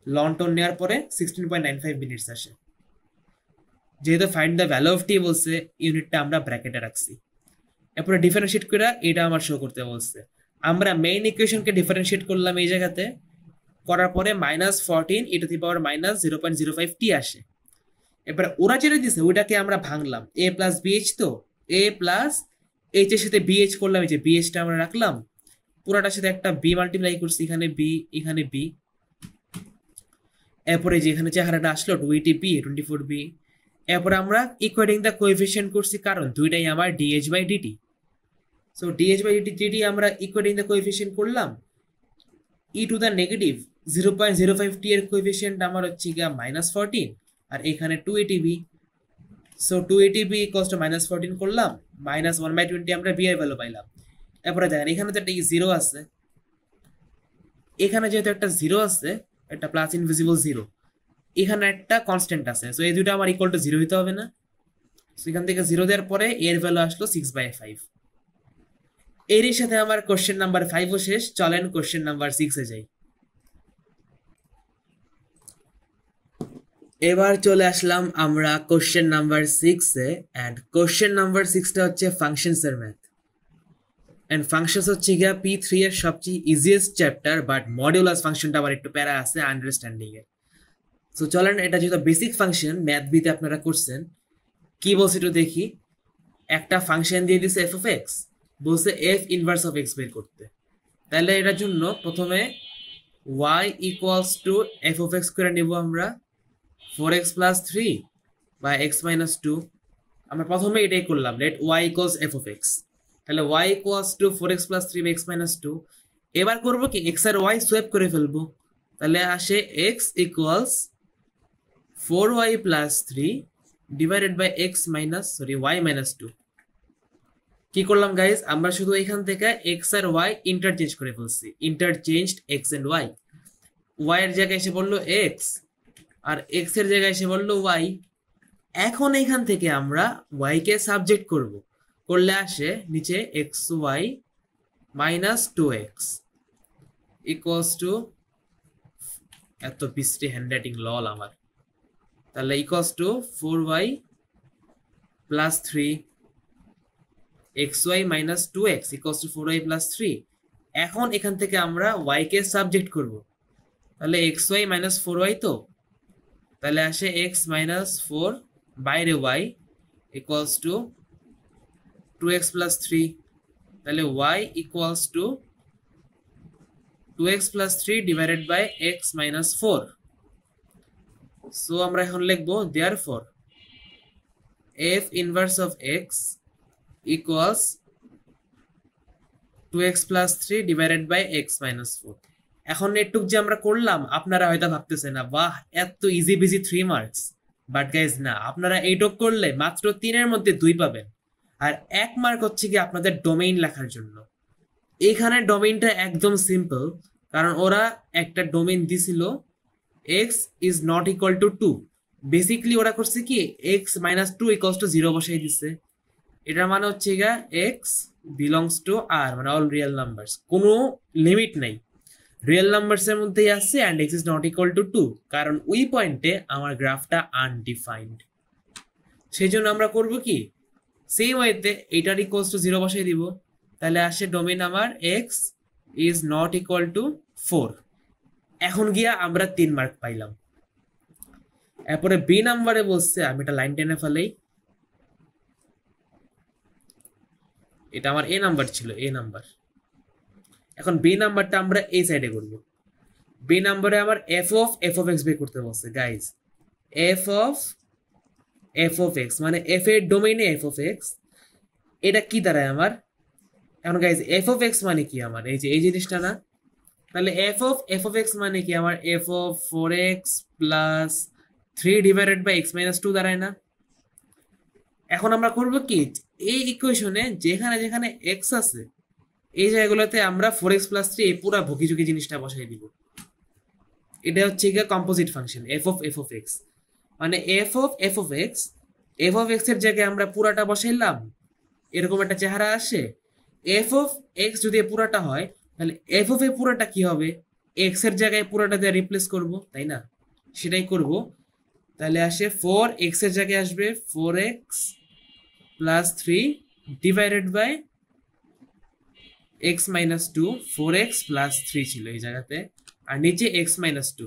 লং টার্ম নেওয়ার পরে 16.95 মিনিটস আসে। যেহেতু ফাইন্ড দ্য ভ্যালু অফ টি বলছে, ইউনিটটা আমরা ব্র্যাকেটে রাখছি। এরপরে ডিফারেন্সিয়েট করে এটা আমার শো করতে বলছে, আমরা মেইন ইকুয়েশনকে ডিফারেন্সিয়েট করলাম এই জায়গাতে, করার পরে -14 e two the power -0.05t আসে। এবার ওরা যেটা দিছে ওইটাকে আমরা ভাঙলাম, a প্লাস বিএইচ, তো a প্লাস এইচ এর সাথে বিএইচ করলাম, এই যে বিএইচটা আমরা রাখলাম, পুরাটার সাথে একটা বি মাল্টিপ্লাই করছি, এখানে বি এখানে বি, এরপরে যে এখানে চেহারাটা আসলো 20b 24b, এরপরে আমরা ইকুয়েটিং দ্য কোএফিসিয়েন্ট করছি, কারণ দুইটাই আমার dh by dt। So dh by dt আমরা ইকুয়েটিং দ্য কোএফিসিয়েন্ট করলাম, e to the negative 0.05t এর কোএফিসিয়েন্ট আমার হচ্ছে গিয়া -14, আর এখানে 280b। So 280b equals to -14 করলাম, -1/20 আমরা b এর ভ্যালু পাইলাম। এরপরে দেখেন এখানে তো একটা জিরো আছে, এখানে যেহেতু একটা জিরো আছে, একটা প্লাস ইনভিজিবল জিরো, এখানে একটা কনস্ট্যান্ট আছে, সো এই দুটো আমার ইকুয়াল টু জিরো হইতে হবে না? সো এখান থেকে জিরো দেওয়ার পরে এর ভ্যালু আসলো 6/5। এরই সাথে আমার কোশ্চেন নাম্বার 5ও শেষ। চলেন কোশ্চেন নাম্বার 6 এ যাই। এবার চলে আসলাম আমরা কোশ্চেন নাম্বার 6 এ, এন্ড কোশ্চেন নাম্বার 6টা হচ্ছে ফাংশনস এর ম্যাথ। এন্ড ফাংশনস হচ্ছে গিয়া P3 এর সবচেয়ে ইজিয়েস্ট চ্যাপ্টার, বাট মডিউলাস ফাংশনটা আবার একটু প্যারা আছে আন্ডারস্ট্যান্ডিং এর। সো চলেন, এটা যেহেতু বেসিক ফাংশন, ম্যাথ বিতে আপনারা করছেন, কি বলছে একটু দেখি। একটা ফাংশন দিয়ে দিছে f of x, বলছে f ইনভার্স অফ x বের করতে। তাহলে এটার জন্য প্রথমে y equals to f of x করে নিব আমরা 4x plus 3 by x minus 2। আমরা প্রথমে এটাই করলাম, let y equals f of x। তাহলে y equals to 4x plus 3 by x minus 2। এবার করব কি, x আর y সোয়াপ করে ফেলবো, তাহলে আসে x equals 4y plus 3 divided by y minus 2। কি করলাম গাইজ, আমরা শুধু এখান থেকে x আর y ইন্টারচেঞ্জ করে ফেলছি, ইন্টারচেঞ্জড x and y। y এর জায়গায় এসে বললো x, আর x এর জায়গায় এসে বললো y। এখন এখান থেকে আমরা y কে সাবজেক্ট করব, করলে আসে নিচে xy minus 2x equals to, এত বিশ্রী হ্যান্ডরাইটিং লল আমার, তাহলে equals to 4y plus 3 xy minus 2x equals to 4y plus 3। এখন এখান থেকে আমরা y কে সাবজেক্ট করব, তাহলে xy minus 4y, তো তাহলে আসে x minus 4 বাইরে y equals to 2x plus 3। তাহলে y equals to 2x plus 3 divided by x minus 4। So আমরা এখন লিখবো therefore f inverse of x equals 2x plus 3 divided by x minus 4। এখন এটুক যে আমরা করলাম, আপনারা হয়তো ভাবতেছেন না বাহ এত easy busy 3 marks, but guys না, আপনারা এইটুক করলে মাত্র 3 এর মধ্যে 2 পাবেন। আর 1 মার্ক হচ্ছে কি আপনাদের ডোমেইন লেখার জন্য। এখানে ডোমেইনটা একদম সিম্পল, কারণ ওরা একটা ডোমেইন দিছিল x is not equal to 2। Basically ওরা করছে কি x minus 2 equals to 0 বসাই দিছে। এটার মানে হচ্ছে গা x belongs to r, মানে অল রিয়েল নাম্বারস, কোনো লিমিট নাই, রিয়েল নাম্বারস এর মধ্যেই আছে, and x is not equal to 2, কারণ ওই পয়েন্টে আমার গ্রাফটা আনডিফাইন্ড। সেই জন্য আমরা করব কি, সেম ওয়েতে এটার ইকুয়ালস টু 0 বসাই দিব, তাহলে আসে ডোমেইন আমার x is not equal to 4। এখন গিয়া আমরা 3 মার্ক পাইলাম। এরপরে বি নাম্বারে বলছে, আমি এটা লাইন টেনে ফেলাই, এটা আমার এ নাম্বার ছিল, এ নাম্বার। এখন বি নাম্বারটা আমরা এই সাইডে করব। বি নাম্বারে আমার f of x বের করতে বলছে গাইজ, f of x মানে f এর ডোমেইনে f of x। এটা কি দাঁড়ায় আমার এখন গাইজ, f of x মানে কি আমার এই জিনিসটা না, তাহলে f of x মানে কি আমার f of 4x plus 3 divided by x minus 2 দাঁড়ায় না। এখন আমরা করব কি, এই ইকুয়েশনে যেখানে যেখানে x আছে এই জায়গাগুলোতে আমরা 4x plus 3 এই পুরো ভকিঝুকি জিনিসটা বসাই দিব। এটা হচ্ছে গিয়ে composite function f of x, মানে f of x এর জায়গায় আমরা পুরাটা বসাইলাম, এরকম একটা চেহারা আসে। f of x যদি পুরাটা হয়, তাহলে f of a পুরাটা কি হবে, x এর জায়গায় পুরাটা দিয়ে রিপ্লেস করব, তাই না? সেটাই করব। তাহলে আসে 4x এর জায়গায় আসবে 4x plus 3 divided by x minus 2, 4x plus 3 ছিল এই জায়গাতে, আর নিচে এক্স মাইনাস টু।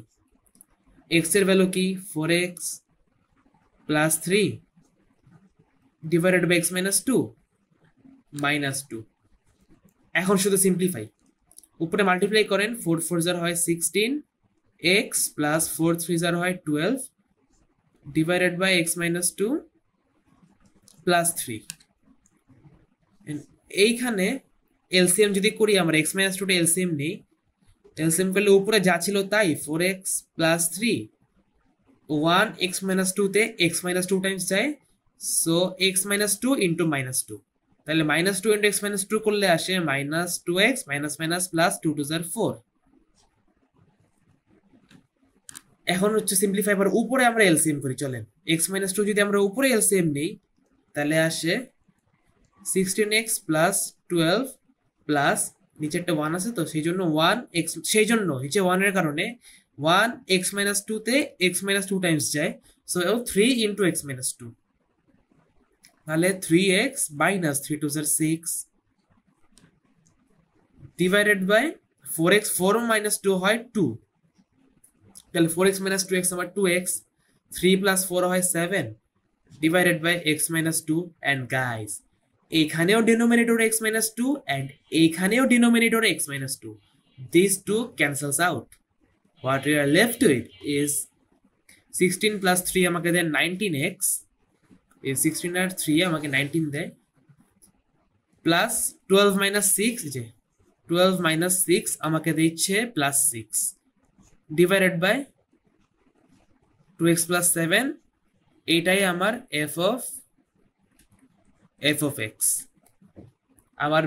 এক্স এর ভ্যালু কি 4x plus 3 divided by x minus two minus 2। এখন শুধু সিম্পলিফাই, উপরে মাল্টিপ্লাই করেন, 4 4 জার হয় 16 এক্স প্লাস 4 3 জার হয় 12 divided by x minus two plus 3। এইখানে এলসিএম যদি করি আমরা, এক্স মাইনাস টুটা এলসিএম নিই, এলসিএম করলে উপরে যা ছিল তাই 4x প্লাস 3 1 এক্স মাইনাস টুতে এক্স মাইনাস টু টাইমস যায়, so x minus two into minus two, তাহলে minus two into x minus two করলে আসে minus two x minus minus plus 2 2 জার 4। এখন হচ্ছে সিম্পলিফাই পর উপরে আমরা এলসিএম করি, চলেন এক্স মাইনাস টু যদি আমরা উপরে এলসিএম নেই তাহলে আসে 16x প্লাস 12 প্লাস নিচে একটা 1 আছে তো সেই জন্য 1x, সেই জন্য নিচে 1 এর কারণে 1 x মাইনাস টুতে x মাইনাস টু টাইমস যায়, so 3 into x minus two, তাহলে 3x মাইনাস 3 2 জার 6 ডিভাইডেড বাই 4x, 4 মাইনাস 2 হয় 2, তাহলে 4x মাইনাস 2x আমার 2x, 3 প্লাস 4 হয় 7 divided by x minus 2। And guys এইখানেও ডিনোমিনেটর x মাইনাস 2 অ্যান্ড এইখানেও denominator x minus 2, this two cancels out, what you are left with is 16 plus 3 আমাকে দেয় 19x, এই 16 আর 3 আমাকে 19 দেয়, প্লাস 12 মাইনাস 6, যে 12 মাইনাস 6 আমাকে দিচ্ছে plus 6 divided by 2x plus 7, এইটাই আমার f of x। আমার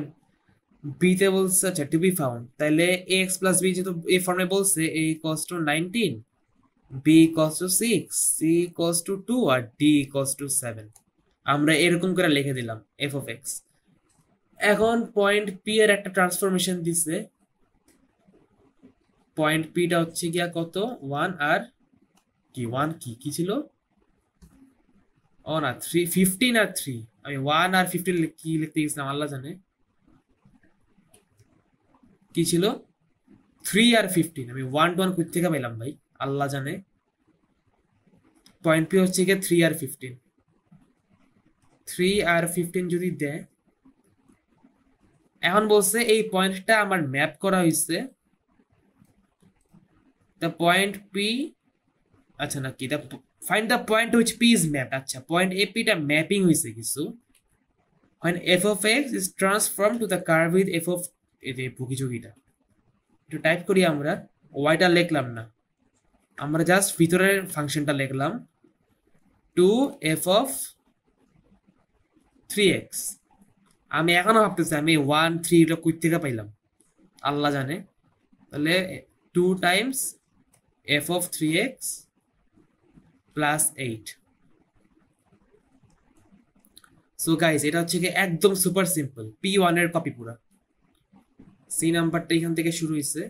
বিতে বলছে আচ্ছা টু বি ফাউন্ড, তাহলে ax প্লাস b যেহেতু এই ফর্মে বলছে, a equals to 19, b equals to 6, c equals to 2 আর d ইকুয়ালস টু 7। আমরা এরকম করে লিখে দিলাম f of x। এখন পয়েন্ট p এর একটা ট্রান্সফরমেশন দিছে, পয়েন্ট p টা হচ্ছে গিয়া কত 1 আর কি 1 কি ছিল, ও না 3 15 আর 3, আমি 1 আর 15 কি লিখতে গেছিলাম আল্লাহ জানে, কি ছিল 3 আর 15, আমি 1 টু 1 কই থেকে পাইলাম ভাই আল্লাহ জানে। পয়েন্ট পি হচ্ছে গিয়ে 3 আর 15, 3 আর 15 যদি দেয়, এখন বলছে এই পয়েন্টটা আমার ম্যাপ করা হয়েছে, দ্য পয়েন্ট পি, আচ্ছা না কি, find the point which P is mapped, আচ্ছা পয়েন্ট এ পিটা ম্যাপিং হয়েছে কিছু, when f of x is transformed to the curve with f of, এই যে ভুগিযোগীটা একটু টাইপ করি আমরা, ওয়াইটা লিখলাম না, আমরা জাস্ট ভিতরের ফাংশনটা লিখলাম 2f of 3x। আমি এখনো ভাবতেছি আমি 1 3 এটা কই থেকে পাইলাম আল্লাহ জানে, তাহলে 2 Times f of 3x plus 8। So guys এটা হচ্ছে কি একদম সুপার সিম্পল, p1 এর কপি পুরা, সি নাম্বারটা এখান থেকে শুরু হয়েছে।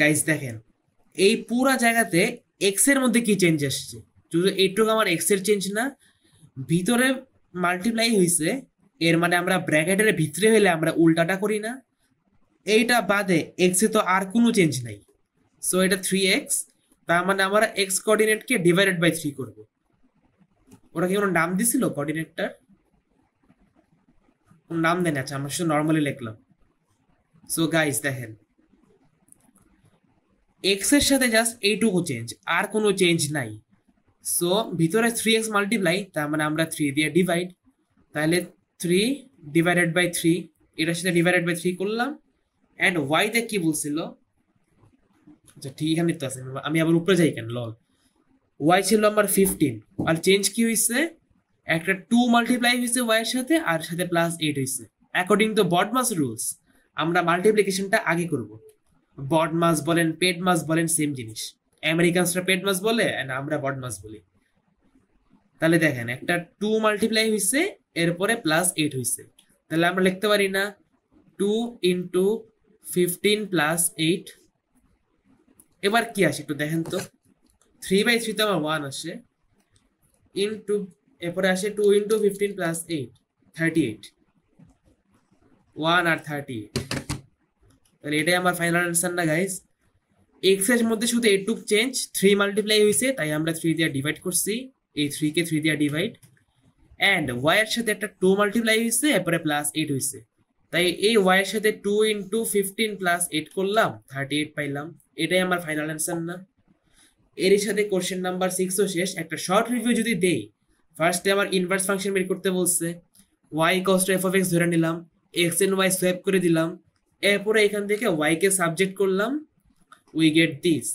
গাইস দেখেন এই পুরা জায়গাতে এক্স এর মধ্যে কি চেঞ্জ আসছে, যদি এইটুকু আমার এক্স এর চেঞ্জ না, ভিতরে মাল্টিপ্লাই হয়েছে, এর মানে আমরা ব্র্যাকেটের ভিতরে হইলে আমরা উল্টাটা করি না, এইটা বাদে এক্স এ তো আর কোনো চেঞ্জ নাই, সো এটা 3x, তার মানে আমরা এক্স কোঅর্ডিনেটকে ডিভাইডেড বাই 3 করব। ওরা কি কোনো নাম দিছিল কোঅর্ডিনেটটার, কোন নাম দেন, আচ্ছা আমরা শুধু নর্মালি লিখলাম। সো গাইস দেখেন এক্স এর সাথে জাস্ট এইটুকু চেঞ্জ, আর কোনো চেঞ্জ নাই, সো ভিতরে 3x মাল্টিপ্লাই, তার মানে আমরা 3 দিয়ে ডিভাইড, তাহলে 3 ডিভাইডেড বাই 3, এটার সাথে ডিভাইডেড বাই 3 করলাম। অ্যান্ড ওয়াইতে কি বলছিল, আচ্ছা ঠিক এখানে তো আছে, আমি আবার উপরে যাই কেন লল, ওয়াই ছিল আমার 15, আর চেঞ্জ কি হয়েছে, একটা 2 মাল্টিপ্লাই হয়েছে ওয়াই এর সাথে, আর সাথে প্লাস 8 হয়েছে। অ্যাকর্ডিং টু বডমাস রুলস আমরা মাল্টিপ্লিকেশনটা আগে করব, বডমাস বলেন পেড মাস বলেন সেম জিনিস, আমেরিকানসরা পেড মাস বলে এন্ড আমরা বডমাস বলি। তাহলে দেখেন একটা 2 মাল্টিপ্লাই হয়েছে এরপরে প্লাস 8 হয়েছে, তাহলে আমরা লিখতে পারি না 2 ইন্টু 15 প্লাস 8, এবার কি আসে একটু দেখেন তো, 3/3 তো আমার 1 আসে, ইন্টু এরপরে আসে 2 ইন্টু 15 প্লাস 8 38, 1 আর 38, তাহলে এটাই আমার ফাইনাল আনসার না গাইস, এক্স এর মধ্যে শুধু এটুক চেঞ্জ, 3 মাল্টিপ্লাই হয়েছে, তাই আমরা 3 দিয়ে ডিভাইড করছি, এই 3 কে 3 দিয়ে ডিভাইড, অ্যান্ড ওয়াই এর সাথে একটা 2 মাল্টিপ্লাই হয়েছে, এরপরে +8 হয়েছে, তাই এই ওয়াই এর সাথে 2 × 15 + 8 করলাম, 38 পাইলাম। এটাই আমার ফাইনাল অ্যান্সার না? এর সাথে কোশ্চেন নাম্বার 6ও শেষ। একটা শর্ট রিভিউ যদি দেই, ফার্স্টে আমার ইনভার্স ফাংশন বের করতে বলছে, y = f(x) ধরে নিলাম, x and y সোয়াপ করে দিলাম, এরপরে এখান থেকে y কে সাবজেক্ট করলাম, উই গেট দিস।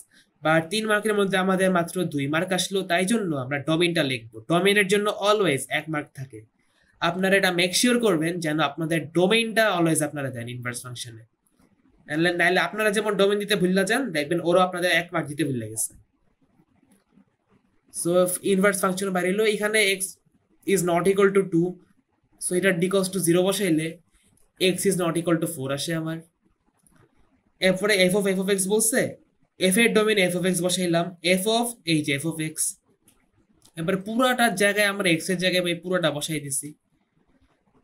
বা 3 মার্কের মধ্যে আমাদের মাত্র 2 মার্ক আসলো, তাই জন্য আমরা ডোমেইনটা লিখবো। ডোমেইনের জন্য অলওয়েজ 1 মার্ক থাকে। আপনারা এটা মেক শিওর করবেন যেন আপনাদের ডোমেইনটা অলওয়েজ আপনারা দেন ইনভার্স ফাংশনে, নাইলে আপনারা যেমন ডোমেইন দিতে ভুলে যান, দেখবেন ওরাও আপনাদের 1 মার্ক দিতে ভুলে গেছে। সো ইনভার্স ফাংশন বাইরে এখানে x is not equal to 2, so এটা d = 0 বসাইলে x is not equal to 4 আসে আমার। এরপরে f(x) বলছে, f এর ডোমেইন f(x) বসাইলাম, এই যে f(x), এবার পুরোটার জায়গায় আমরা x এর জায়গায় পুরোটা বসাই দিছি,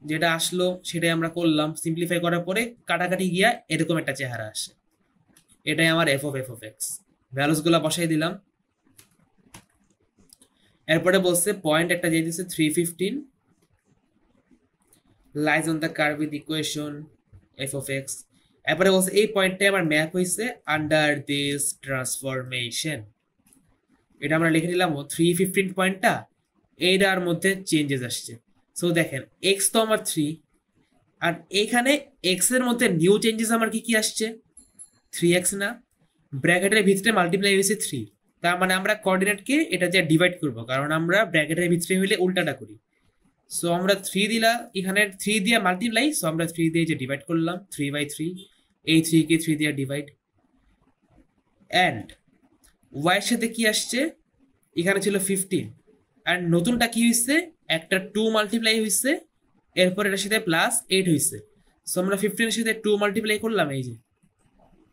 যেটা আসলো সেটাই আমরা করলাম। সিম্পলিফাই করার পরে কাটাকাটি গিয়া এরকম একটা চেহারা আসে, এটাই আমার f(x), ভ্যালুসগুলো বসাই দিলাম। এরপরে বলছে পয়েন্ট একটা দিয়ে দিচ্ছে 315 lies on the curve with equation f(x). এরপরে বলছে এই পয়েন্টটা আমার ম্যাপ হয়েছে আন্ডার দিস ট্রান্সফরমেশন। এটা আমরা লিখে নিলাম 315 পয়েন্টটা এইটার মধ্যে চেঞ্জেস আসছে। সো দেখেন x তো আমার 3, আর এখানে x এর মধ্যে নিউ চেঞ্জেস আমার কি কি আসছে, 3x না, ব্র্যাকেটের ভিতরে মাল্টিপ্লাই হয়েছে 3, তার মানে আমরা কোঅর্ডিনেটকে এটা দিয়ে ডিভাইড করব, কারণ আমরা ব্র্যাকেটের ভিতরে হইলে উল্টাটা করি। সো আমরা 3 দিলা, এখানে 3 দিয়ে মাল্টিপ্লাই, সো আমরা 3 দিয়ে যে ডিভাইড করলাম 3/3, এই 3 কে 3 দিয়ে ডিভাইড, অ্যান্ড y এর সাথে কি আসছে, এখানে ছিল 15, অ্যান্ড নতুনটা কি হয়েছে, একটা 2 মাল্টিপ্লাই হয়েছে, এরপর এটার সাথে +8 হয়েছে। সো আমরা 15 এর সাথে 2 মাল্টিপ্লাই করলাম, এই যে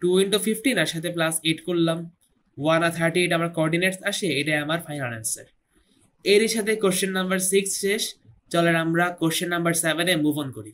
2 × 15 আর সাথে +8 করলাম, 1 আর 38 আমার কোঅর্ডিনেটস আসে, এটাই আমার ফাইনাল অ্যান্সার। এর সাথে কোশ্চেন নাম্বার 6 শেষ। চলেন আমরা question number 7 A move on করি।